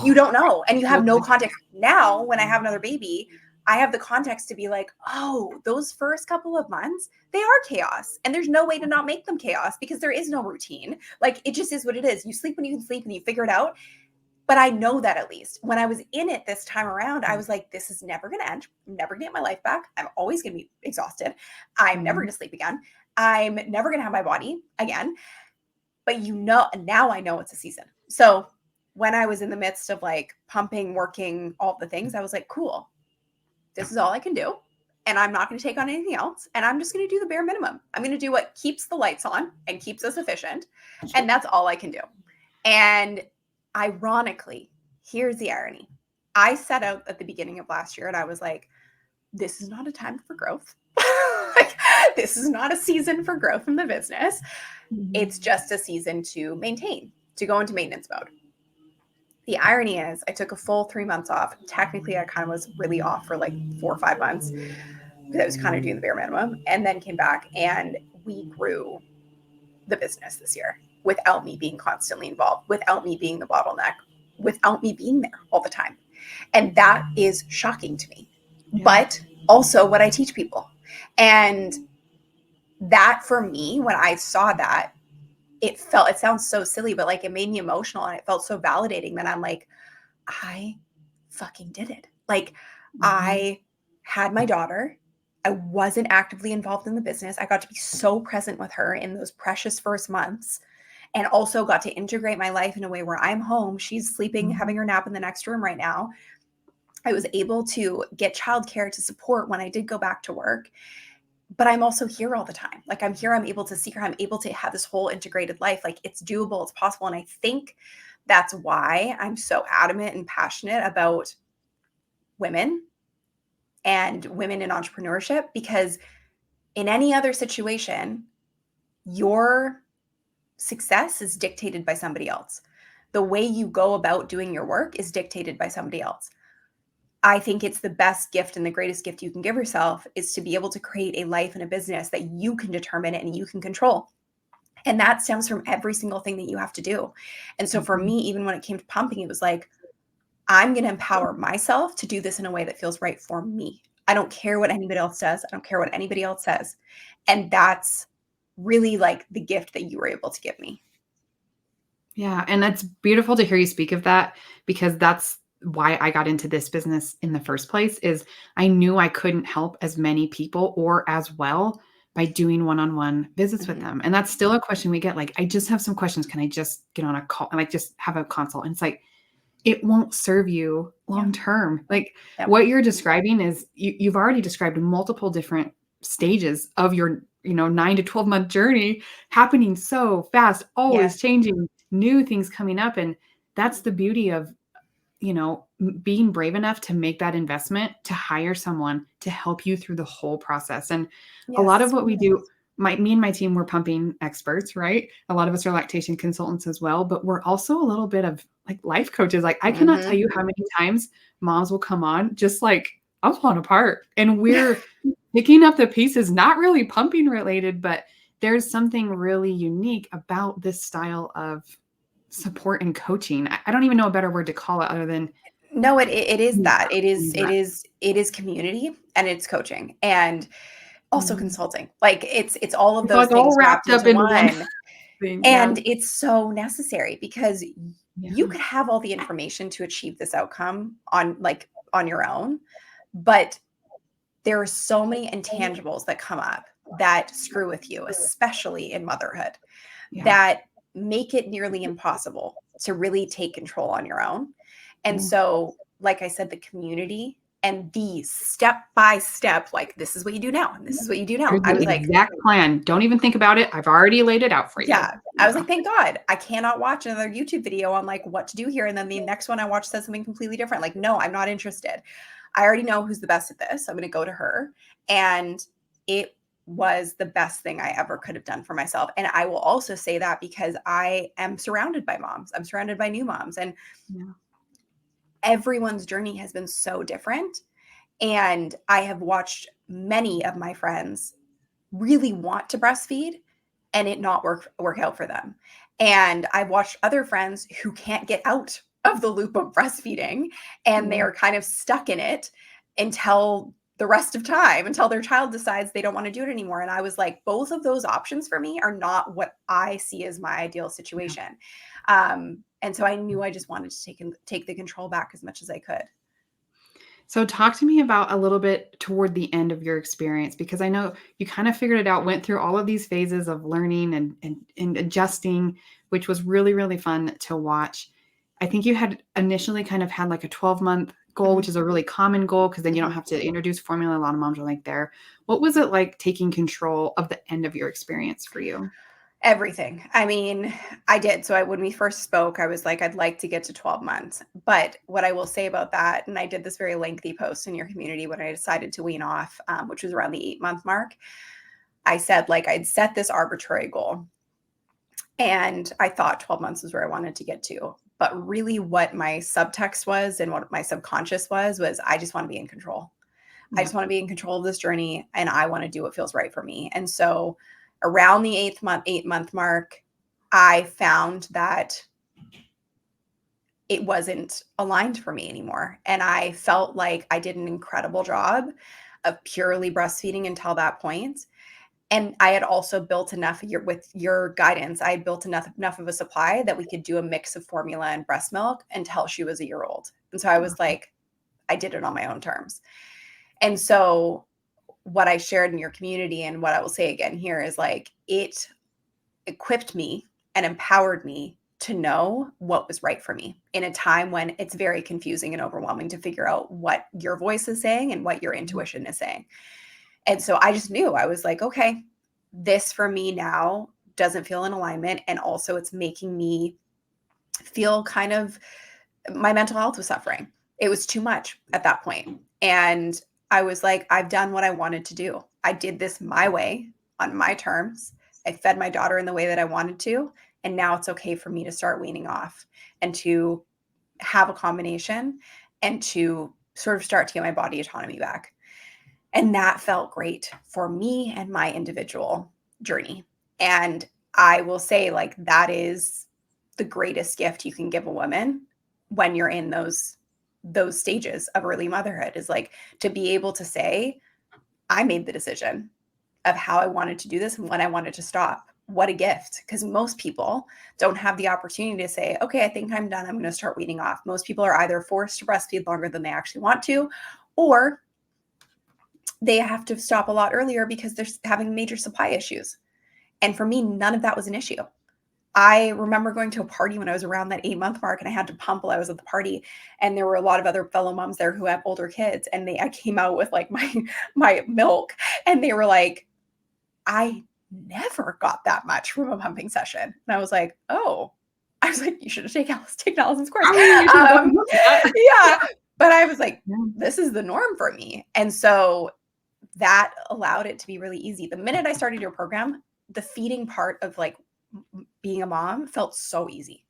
you don't know and you have feels no like context. Now, when I have another baby, I have the context to be like, oh, those first couple of months, they are chaos. And there's no way to not make them chaos because there is no routine. Like it just is what it is. You sleep when you can sleep and you figure it out. But I know that at least when I was in it this time around, I was like, this is never going to end. I'm never going to get my life back. I'm always going to be exhausted. I'm never Mhm. going to sleep again. I'm never going to have my body again. But now I know it's a season. So when I was in the midst of like pumping, working, all the things, I was like, cool, this is all I can do. And I'm not going to take on anything else. And I'm just going to do the bare minimum. I'm going to do what keeps the lights on and keeps us efficient. And that's all I can do. And ironically, here's the irony. I set out at the beginning of last year and I was like, this is not a time for growth. Like, this is not a season for growth in the business. Mhm. It's just a season to maintain, to go into maintenance mode. The irony is, I took a full 3 months off. Technically, I kind of was really off for like 4 or 5 months because I was kind of doing the bare minimum and then came back and we grew the business this year without me being constantly involved, without me being the bottleneck, without me being there all the time. And that is shocking to me, Yeah. but also what I teach people. And that for me, when I saw that, it sounds so silly, but like it made me emotional and it felt so validating that I'm like, I fucking did it. Like Mhm. I had my daughter. I wasn't actively involved in the business. I got to be so present with her in those precious first months and also got to integrate my life in a way where I'm home. She's sleeping, Mhm. having her nap in the next room right now. I was able to get childcare to support when I did go back to work, but I'm also here all the time. Like I'm here, I'm able to see her, I'm able to have this whole integrated life. Like it's doable, it's possible. And I think that's why I'm so adamant and passionate about women and women in entrepreneurship, because in any other situation, your success is dictated by somebody else. The way you go about doing your work is dictated by somebody else. I think it's the best gift and the greatest gift you can give yourself is to be able to create a life and a business that you can determine and you can control. And that stems from every single thing that you have to do. And so for Mhm. me, even when it came to pumping, it was like, I'm going to empower myself to do this in a way that feels right for me. I don't care what anybody else does. I don't care what anybody else says. And that's really like the gift that you were able to give me. Yeah, and that's beautiful to hear you speak of that because that's why I got into this business in the first place is I knew I couldn't help as many people or as well by doing one-on-one visits with Mhm. them. And that's still a question we get like, I just have some questions. Can I just get on a call and like just have a consult? And it's like, it won't serve you Yeah. long term. Like Yep. what you're describing is you've already described multiple different stages of your, 9 to 12-month journey happening so fast, always Yes. changing, new things coming up. And that's the beauty of, being brave enough to make that investment to hire someone to help you through the whole process. And a lot of Yes. what we do, me and my team, we're pumping experts, right? A lot of us are lactation consultants as well, but we're also a little bit of like life coaches. Like I cannot tell Mhm. you how many times moms will come on just like I'm falling apart and we're picking up the pieces, not really pumping related, but there's something really unique about this style of support and coaching. I don't even know a better word to call it other than No, it is that. that. It is community and it's coaching and also Mhm. consulting. Like it's all of It's those like all things wrapped wrapped up into in one one. thing, yeah. And it's so necessary because you Yeah. could have all the information to achieve this outcome on your own, but there are so many intangibles that come up that screw with you, especially in motherhood, Yeah. that make it nearly impossible to really take control on your own. And Mm. so, like I said, the community and the step by step, like this is what you do now, and this is what you do now. Here's I the was like, exact plan. Don't even think about it. I've already laid it out for you. yeah. I was Yeah. like, thank God. I cannot watch another YouTube video on like what to do here. And then the next one I watch says something completely different. Like, no, I'm not interested. I already know who's the best at this. I'm going to go to her. And it was the best thing I ever could have done for myself. And I will also say that because I am surrounded by moms. I'm surrounded by new moms, and Yeah. everyone's journey has been so different. And I have watched many of my friends really want to breastfeed and it not work out for them. And I've watched other friends who can't get out of the loop of breastfeeding, and they Yeah. are kind of stuck in it until the rest of time, until their child decides they don't want to do it anymore. And I was like, both of those options for me are not what I see as my ideal Yeah. situation. And so I knew I just wanted to take the control back as much as I could. So talk to me about a little bit toward the end of your experience, because I know you kind of figured it out, went through all of these phases of learning and adjusting, which was really, really fun to watch. I think you had initially kind of had like a 12-month goal, Mhm, which is a really common goal because then you don't mhm. have to introduce formula. A lot of moms are like there. What was it like taking control of the end of your experience for you? Everything. I mean, I did. So when we first spoke, I was like, I'd like to get to 12 months. But what I will say about that, and I did this very lengthy post in your community when I decided to wean off, which was around the 8-month mark. I said, like, I'd set this arbitrary goal and I thought 12 months is where I wanted to get to. But really, what my subtext was and what my subconscious was I just want to be in control. I Yeah. just want to be in control of this journey, and I want to do what feels right for me. And so around the 8-month mark, I found that it wasn't aligned for me anymore. And I felt like I did an incredible job of purely breastfeeding until that point. And I had also built enough with your guidance, I had built enough of a supply that we could do a mix of formula and breast milk until she was a year old. And so I was like, I did it on my own terms. And so what I shared in your community and what I will say again here is like it equipped me and empowered me to know what was right for me in a time when it's very confusing and overwhelming to figure out what your voice is saying and what your intuition is saying. And so I just knew, I was like, okay, this for me now doesn't feel in alignment. And also it's making me feel kind of, my mental health was suffering. It was too much at that point. And I was like, I've done what I wanted to do. I did this my way on my terms. I fed my daughter in the way that I wanted to. And now it's okay for me to start weaning off and to have a combination and to sort of start to get my body autonomy back. And that felt great for me and my individual journey. And I will say, like, that is the greatest gift you can give a woman when you're in those stages of early motherhood, is like to be able to say, I made the decision of how I wanted to do this and when I wanted to stop. What a gift. Because most people don't have the opportunity to say, okay, I think I'm done. I'm going to start weaning off. Most people are either forced to breastfeed longer than they actually want to, or they have to stop a lot earlier because they're having major supply issues. And for me, none of that was an issue. I remember going to a party when I was around that 8-month mark, and I had to pump while I was at the party. And there were a lot of other fellow moms there who have older kids. And I came out with like my milk, and they were like, I never got that much from a pumping session. And I was like, oh, I was like, you should have taken Allison's course. I mean, you should have Um, done that. yeah. But I was like, Yeah. this is the norm for me. And so that allowed it to be really easy. The minute I started your program, the feeding part of like being a mom felt so easy.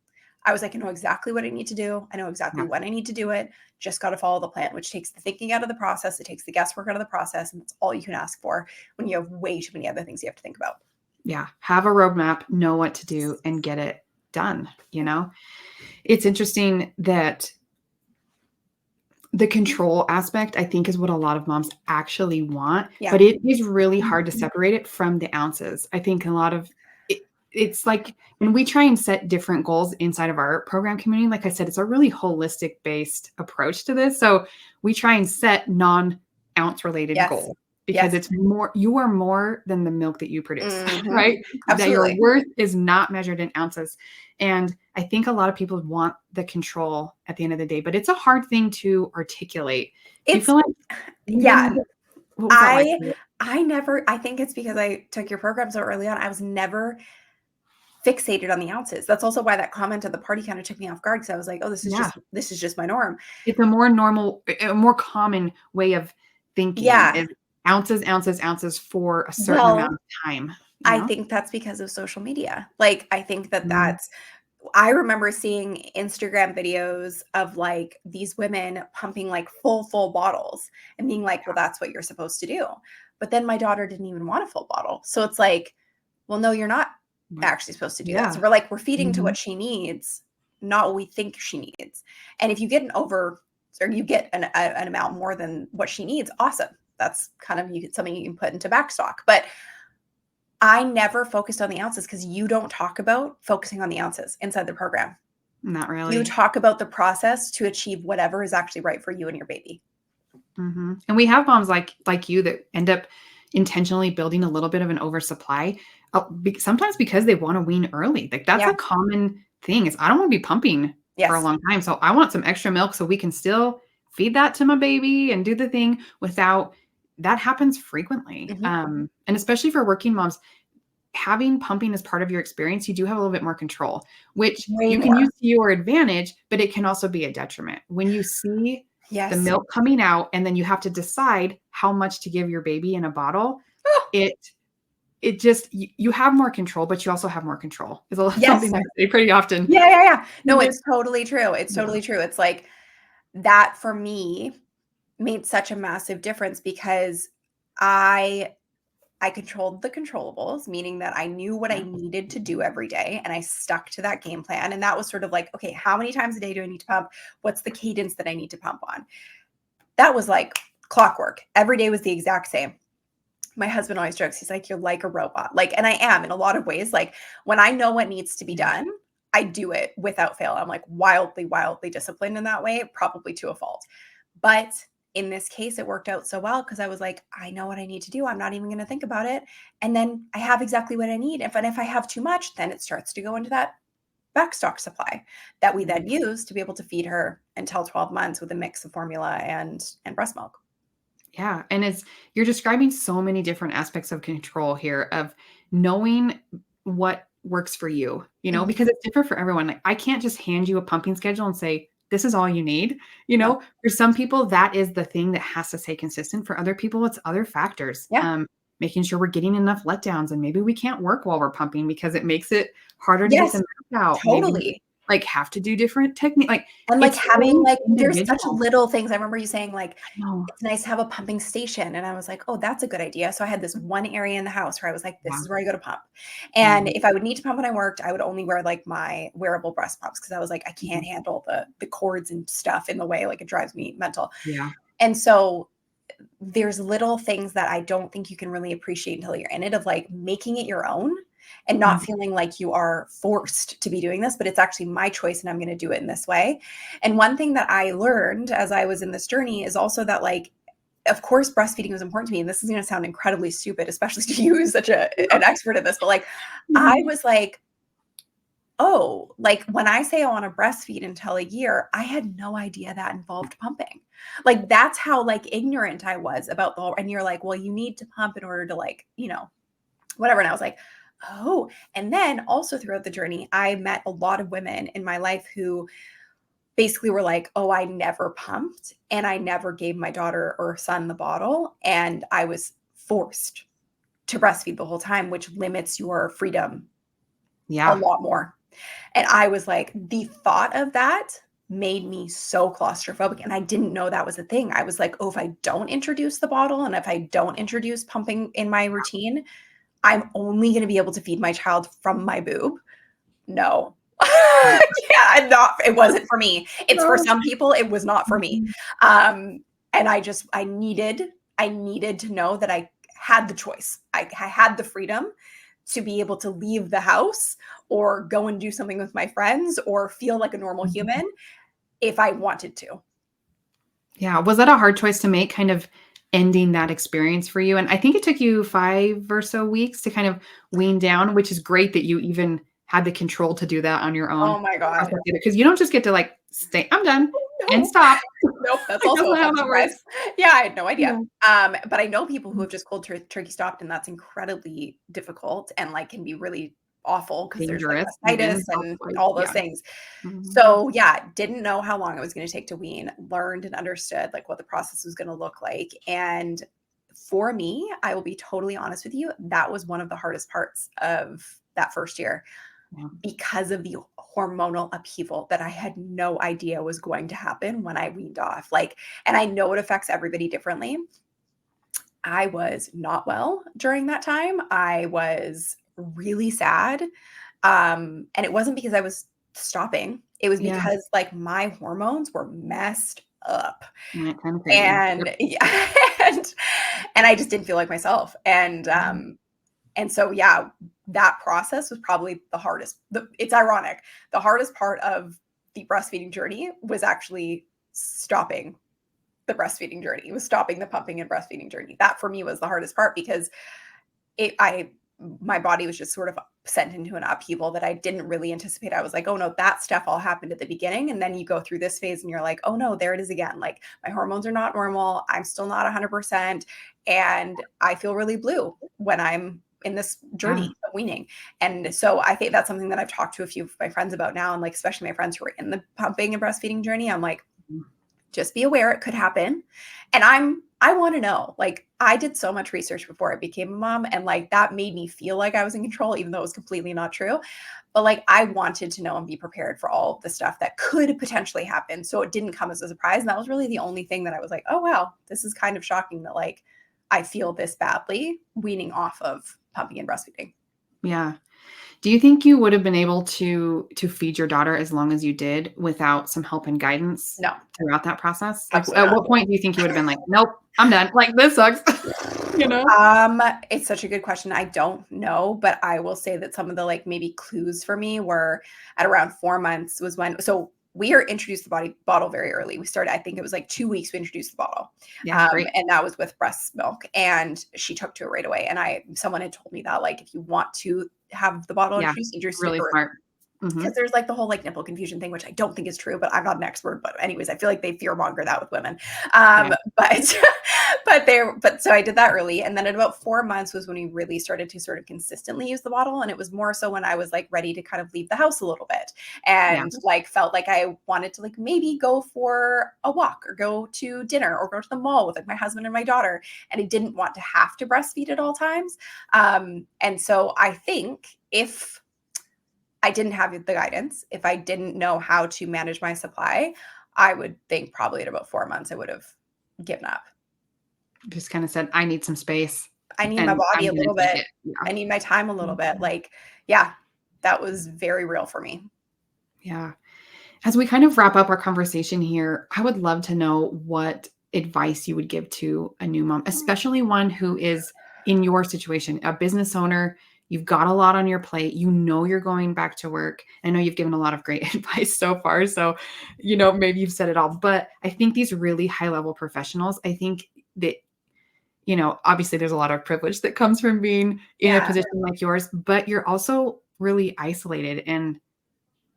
I was like, I know exactly what I need to do. I know exactly Yeah. when I need to do it. Just got to follow the plan, which takes the thinking out of the process. It takes the guesswork out of the process. And that's all you can ask for when you have way too many other things you have to think about. Yeah. Have a roadmap, know what to do, and get it done. It's interesting that the control aspect, I think, is what a lot of moms actually want, Yeah. but it is really hard to separate it from the ounces. I think a lot of it's like when we try and set different goals inside of our program community, like I said, it's a really holistic based approach to this. So we try and set non-ounce related Yes. goals because Yes. it's more, you are more than the milk that you produce, Hmm. right? That your Absolutely. worth is not measured in ounces. And I think a lot of people want the control at the end of the day, but it's a hard thing to articulate. Do you It's, feel like you yeah. didn't, what was that like? I I think it's because I took your program so early on. I was never fixated on the ounces. That's also why that comment at the party kind of took me off guard, because I was like, oh, Yeah. this is just my norm. It's a more common way of thinking Yeah. is ounces, ounces, ounces for a certain amount Well, of time, you I know? think that's because of social media. Like, I think that Mhm. I remember seeing Instagram videos of like these women pumping like full bottles and being like, well, that's what you're supposed to do. But then my daughter didn't even want a full bottle. So it's like, well, no, you're not What actually supposed to do that. So Yeah. we're feeding to Mhm. what she needs, not what we think she needs. And if you get or you get an amount more than what she needs, awesome. That's kind of something you can put into backstock. But I never focused on the ounces because you don't talk about focusing on the ounces inside the program. Not You really. talk about the process to achieve whatever is actually right for you and your baby. Mhm. And we have moms like you that end up intentionally building a little bit of an oversupply, sometimes because they wanna wean early. Like, that's Yeah. a common thing is I don't wanna be pumping for a Yes. long time, so I want some extra milk so we can still feed that to my baby and do the thing without that happens frequently. Mhm. And especially for working moms, having pumping as part of your experience, you do have a little bit more control, which Way you can more. use to your advantage, but it can also be a detriment. When you see the Yes. milk coming out and then you have to decide how much to give your baby in a bottle, Oh, it it just you have more control, but you also have more control. Is yes. something I say pretty often. Yeah. No, It it's totally true. It's Yeah. totally true. It's like that for me made such a massive difference because I I controlled the controllables, meaning that I knew what I Yeah. needed to do every day and I stuck to that game plan. And that was sort of like, okay, how many times a day do I need to pump? What's the cadence that I need to pump on? That was like clockwork. Every day was the exact same. My husband always jokes, he's like, you're like a robot. Like, and I am in a lot of ways. Like, when I know what needs to be Yeah. done, I do it without fail. I'm like wildly disciplined in that way, probably to a fault. But in this case, it worked out so well because I was like, I know what I need to do. I'm not even going to think about it. And then I have exactly what I need. And if I have too much, then it starts to go into that backstock supply that we then Mhm. use to be able to feed her until 12 months with a mix of formula and breast milk. Yeah, and you're describing so many different aspects of control here of knowing what works for you, Mhm. because it's different for everyone. Like, I can't just hand you a pumping schedule and say, "This is all you need." No. For some people, that is the thing that has to stay consistent. For other people, it's other factors. Yeah. Making sure we're getting enough letdowns, and maybe we can't work while we're pumping because it makes it harder to get the Yes, milk out. Maybe we, totally. like, have to do different technique. Like, And, like, it's having, so like there's such individual. little things. I remember you saying, like, I know. "It's nice to have a pumping station," and I was like, "Oh, that's a good idea." So I had this one area in the house where I was like, "This Yeah. is where I go to pump." And Mhm. if I would need to pump when I worked, I would only wear, like, my wearable breast pumps because I was like, "I can't Mhm. handle the cords and stuff in the way, like, it drives me mental." Yeah. And so there's little things that I don't think you can really appreciate until you're in it, of like making it your own and not Mhm. feeling like you are forced to be doing this, but it's actually my choice and I'm going to do it in this way. And one thing that I learned as I was in this journey is also that, like, of course, breastfeeding was important to me. And this is going to sound incredibly stupid, especially to you who's such an expert in this, but like, I Mhm. was like, oh, like when I say I want to breastfeed until a year, I had no idea that involved pumping. Like, that's how like ignorant I was about the whole, and you're like, well, you need to pump in order to, like, whatever. And I was like, oh, and then also throughout the journey, I met a lot of women in my life who basically were like, oh, I never pumped and I never gave my daughter or son the bottle. And I was forced to breastfeed the whole time, which limits your freedom a Yeah. lot more. And I was like, the thought of that made me so claustrophobic. And I didn't know that was a thing. I was like, oh, if I don't introduce the bottle and if I don't introduce pumping in my routine, I'm only going to be able to feed my child from my boob. No. Yeah. Yeah, not, it wasn't for me. It's for No. some people. It was not for me. Mhm. And I needed to know that I had the choice. I had the freedom to be able to leave the house or go and do something with my friends or feel like a normal Mhm. human if I wanted to. Yeah, was that a hard choice to make, kind of ending that experience for you? And I think it took you 5 or so weeks to kind of wean down, which is great that you even had the control to do that on your Oh own. my God. Because you don't just get to, like, stay, "I'm done," and No. stop. Nope, that's Like, that's also a not how fun that surprise. works. Yeah, I had no idea. Yeah. But I know people who Mhm. have just cold turkey stopped, and that's incredibly difficult and, like, can be really awful because there's like dangerous mastitis even and health-wise. all those Yeah. things. Mhm. So yeah, didn't know how long it was going to take to wean, learned and understood like what the process was going to look like. And for me, I will be totally honest with you, that was one of the hardest parts of that first year Yeah. because of the hormonal upheaval that I had no idea was going to happen when I weaned off. Like, and I know it affects everybody differently. I was not well during that time. I was really sad. And it wasn't because I was stopping. It was Yeah. because like my hormones were messed up. Yeah, kinda crazy. Yep. And yeah, and, and I just didn't feel like myself. Mhm. And so yeah, that process was probably the hardest. It's ironic. The hardest part of the breastfeeding journey was actually stopping the breastfeeding journey. It was stopping the pumping and breastfeeding journey. That for me was the hardest part because it I my body was just sort of sent into an upheaval that I didn't really anticipate. I was like, oh no, that stuff all happened at the beginning. And then you go through this phase and you're like, oh no, there it is again. Like my hormones are not normal. I'm still not 100%. And I feel really blue when I'm in this Yeah. journey of weaning. And so I think that's something that I've talked to a few of my friends about now. And like, especially my friends who are in the pumping and breastfeeding journey, I'm like, Mhm. just be aware it could happen. And I want to know. Like I did so much research before I became a mom and like that made me feel like I was in control even though it was completely not true. But like I wanted to know and be prepared for all of the stuff that could potentially happen. So it didn't come as a surprise. And that was really the only thing that I was like, "Oh wow, this is kind of shocking that like I feel this badly weaning off of pumping and breastfeeding." Yeah. Do you think you would have been able to feed your daughter as long as you did without some help and guidance No, throughout that process? Like, absolutely at not. what point do you think you would have been like, "Nope, I'm done. Like, this sucks." You know? It's such a good question. I don't know, but I will say that some of the like maybe clues for me were at around 4 months was when so we are introduced the bottle very early. We started, I think it was like 2 weeks we introduced the bottle. Yeah, great. And that was with breast milk. And she took to it right away. And someone had told me that like if you want to have the bottle Yeah, introduced really or smart. because Mhm. there's like the whole like nipple confusion thing, which I don't think is true, but I'm not an expert. But anyways, I feel like they fear monger that with women. Yeah, But but so I did that early, and then at about 4 months was when we really started to sort of consistently use the bottle, and it was more so when I was like ready to kind of leave the house a little bit, yeah, and like felt like I wanted to like maybe go for a walk or go to dinner or go to the mall with like my husband and my daughter, and I didn't want to have to breastfeed at all times. And so I think if I didn't have the guidance, if I didn't know how to manage my supply, I would think probably at about 4 months I would have given up. just kinda said, "I need some space, I need my and body I'm a gonna little take bit. it." Yeah. I need my time a little bit. Mhm. Like, yeah, that was very real for me. Yeah. As we kind of wrap up our conversation here, I would love to know what advice you would give to a new mom, especially one who is in your situation, a business owner. You've got a lot on your plate. You know you're going back to work. I know you've given a lot of great advice so far. So, maybe you've said it all. But I think these really high level professionals, I think that, obviously there's a lot of privilege that comes from being in a Yeah. position like yours, but you're also really isolated and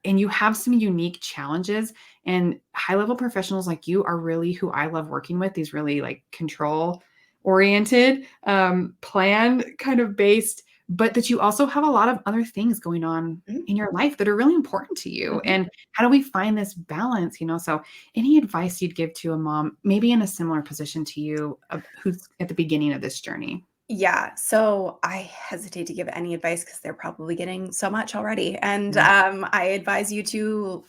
you have some unique challenges, and high level professionals like you are really who I love working with, these really like control oriented, plan kind of based, but that you also have a lot of other things going on Mhm, in your life that are really important to you. mhm. And how do we find this balance? So any advice you'd give to a mom maybe in a similar position to you, who's at the beginning of this journey? Yeah, so I hesitate to give any advice because they're probably getting so much already, and, Yeah. I advise you to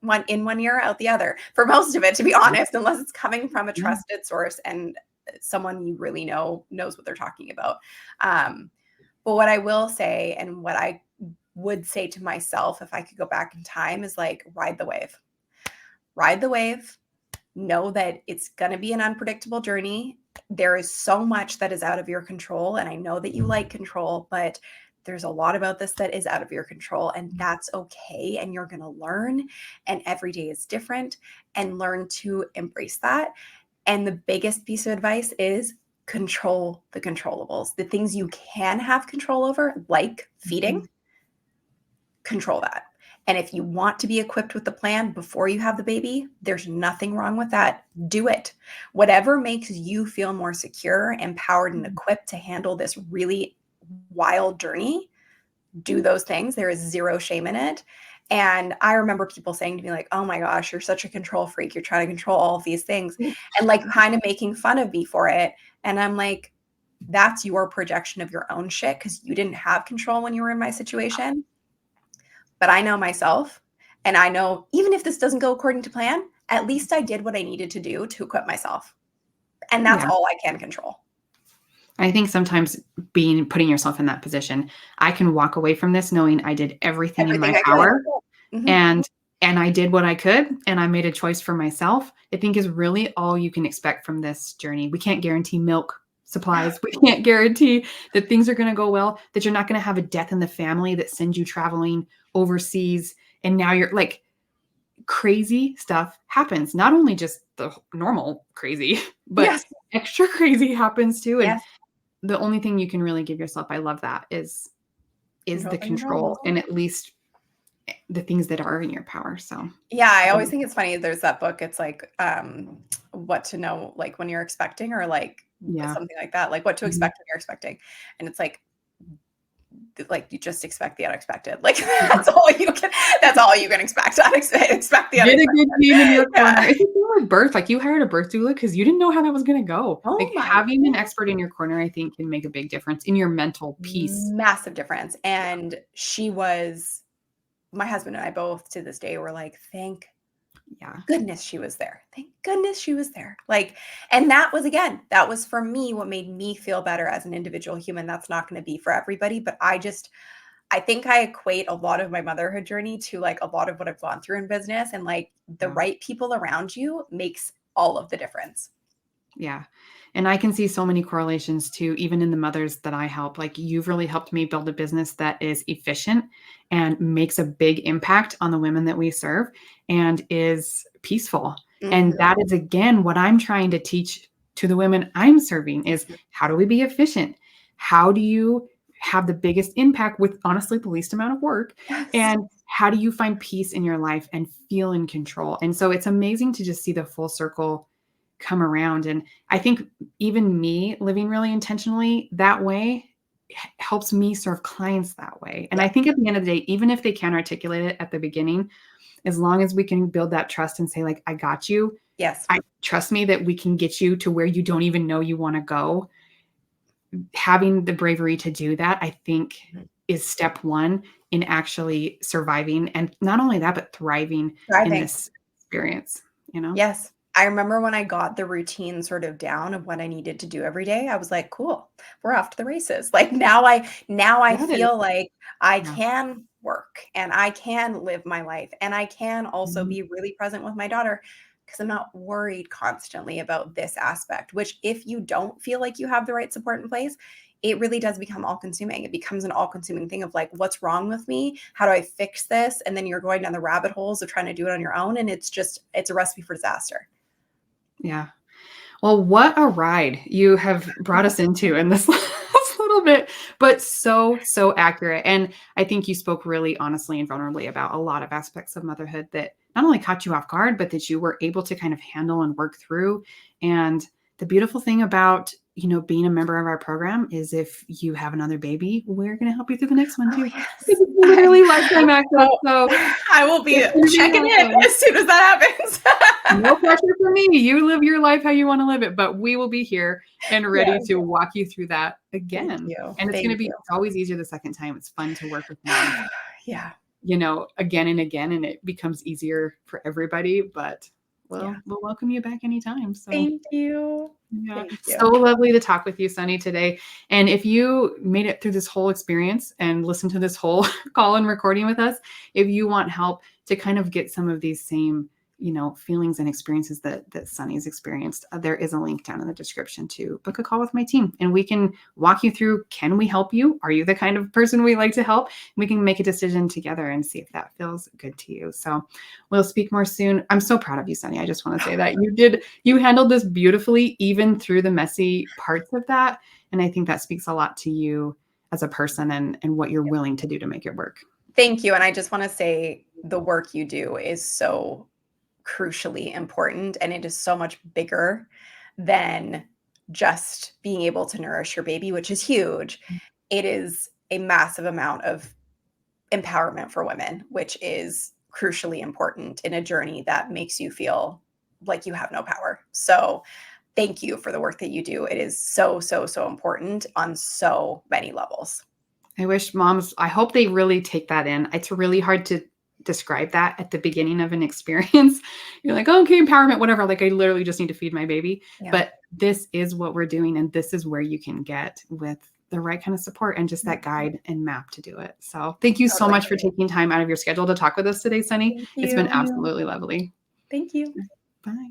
one in one ear, out the other, for most of it, to be Yeah. honest, unless it's coming from a Yeah. trusted source and someone you really know knows what they're talking about. Um, but what I will say and what I would say to myself if I could go back in time is, like, ride the wave. Ride the wave, know that it's going to be an unpredictable journey. There is so much that is out of your control. And I know that you like control, but there's a lot about this that is out of your control, and that's okay. And you're going to learn, and every day is different, and learn to embrace that. And the biggest piece of advice is control the controllables, the things you can have control over, like feeding, Mhm. control that. And if you want to be equipped with the plan before you have the baby, there's nothing wrong with that. Do it. Whatever makes you feel more secure, empowered, and Mhm. equipped to handle this really wild journey, do those things. There is zero shame in it. And I remember people saying to me like, oh my gosh, you're such a control freak. You're trying to control all of these things and like kind of making fun of me for it. And I'm like, that's your projection of your own shit because you didn't have control when you were in my situation. But I know myself, and I know even if this doesn't go according to plan, at least I did what I needed to do to equip myself. And that's Yeah. all I can control. I think sometimes putting yourself in that position, I can walk away from this knowing I did everything in my Everything I power could. Mm-hmm. and I did what I could and I made a choice for myself. I think is really all you can expect from this journey. We can't guarantee milk supplies. We can't guarantee that things are going to go well, that you're not going to have a death in the family that sends you traveling overseas. And now you're like, crazy stuff happens. Not only just the normal crazy, but Yes. extra crazy happens too. And Yes. the only thing you can really give yourself, I love that, is Control the the control controllables. and at least the things that are in your power. So Yeah, I always think it's funny. There's that book. It's like what to know, like when you're expecting, or like yeah. something like that, like what to Mhm. expect when you're expecting. And it's like you just expect the unexpected. Like that's all you can. That's all you can expect. Expect the Get a unexpected. good team in your corner. Yeah. It's the same with birth. Like you hired a birth doula because you didn't know how that was going to go. Oh Like my having an God. expert in your corner, I think, can make a big difference in your mental peace. Massive difference. And she was my husband and I both to this day were like, thank Yeah. goodness she was there. Thank goodness she was there. Like, and that was again, that was for me what made me feel better as an individual human. That's not going to be for everybody, but I think I equate a lot of my motherhood journey to like a lot of what I've gone through in business, and like the Yeah. right people around you makes all of the difference. Yeah. And I can see so many correlations too, even in the mothers that I help. Like you've really helped me build a business that is efficient and makes a big impact on the women that we serve and is peaceful. And Mhm. that is again what I'm trying to teach to the women I'm serving is how do we be efficient? How do you have the biggest impact with honestly the least amount of work? Yes. And how do you find peace in your life and feel in control? And so it's amazing to just see the full circle come around. And I think even me living really intentionally that way helps me serve clients that way. And Yeah. I think at the end of the day, even if they can't articulate it at the beginning, as long as we can build that trust and say, like, I got you, Yes. I trust me that we can get you to where you don't even know you want to go. Having the bravery to do that, I think, Mhm. is step one in actually surviving. And not only that, but thriving in Thriving. this experience, you know? Yes. I remember when I got the routine sort of down of what I needed to do every day, I was like, cool, we're off to the races. Like now I Got it. feel like I Yeah. can work and I can live my life and I can also Mhm. be really present with my daughter because I'm not worried constantly about this aspect, which if you don't feel like you have the right support in place, it really does become all consuming. It becomes an all consuming thing of like, what's wrong with me? How do I fix this? And then you're going down the rabbit holes of trying to do it on your own. And it's a recipe for disaster. Yeah. Well, what a ride you have brought us into in this last little bit, but so, so accurate. And I think you spoke really honestly and vulnerably about a lot of aspects of motherhood that not only caught you off guard, but that you were able to kind of handle and work through. And the beautiful thing about, being a member of our program is if you have another baby, we're going to help you through the next one Oh, too. yes. It's literally lifetime access. Oh, So I will be it's going to be checking in awesome. as soon as that happens. No pressure for me. You live your life how you want to live it, but we will be here and ready Yes. to walk you through that Thank again. you. And Thank it's you. always easier the second time. It's fun to work with moms, Yeah. again and again, and it becomes easier for everybody, but Yeah. we'll welcome you back anytime. So Thank you. yeah, Thank so you. lovely to talk with you, Sunny, today. And if you made it through this whole experience and listened to this whole call and recording with us, if you want help to kind of get some of these same, feelings and experiences that Sunny's experienced, there is a link down in the description to book a call with my team, and we can walk you through. Can we help you? Are you the kind of person we like to help? We can make a decision together and see if that feels good to you. So we'll speak more soon. I'm so proud of you, Sunny. I just want to say that you handled this beautifully, even through the messy parts of that. And I think that speaks a lot to you as a person and what you're willing to do to make it work. Thank you. And I just want to say the work you do is so crucially important, and it is so much bigger than just being able to nourish your baby, which is huge. It is a massive amount of empowerment for women, which is crucially important in a journey that makes you feel like you have no power. So thank you for the work that you do. It is so, so, so important on so many levels. I wish moms, I hope they really take that in. It's really hard to describe that at the beginning of an experience. You're like, oh, okay, empowerment, whatever. Like, I literally just need to feed my baby. Yeah. But this is what we're doing. And this is where you can get with the right kind of support and just that guide and map to do it. So thank you so Totally. much for taking time out of your schedule to talk with us today, Sunny. Thank It's been you. absolutely lovely. Thank you. Bye.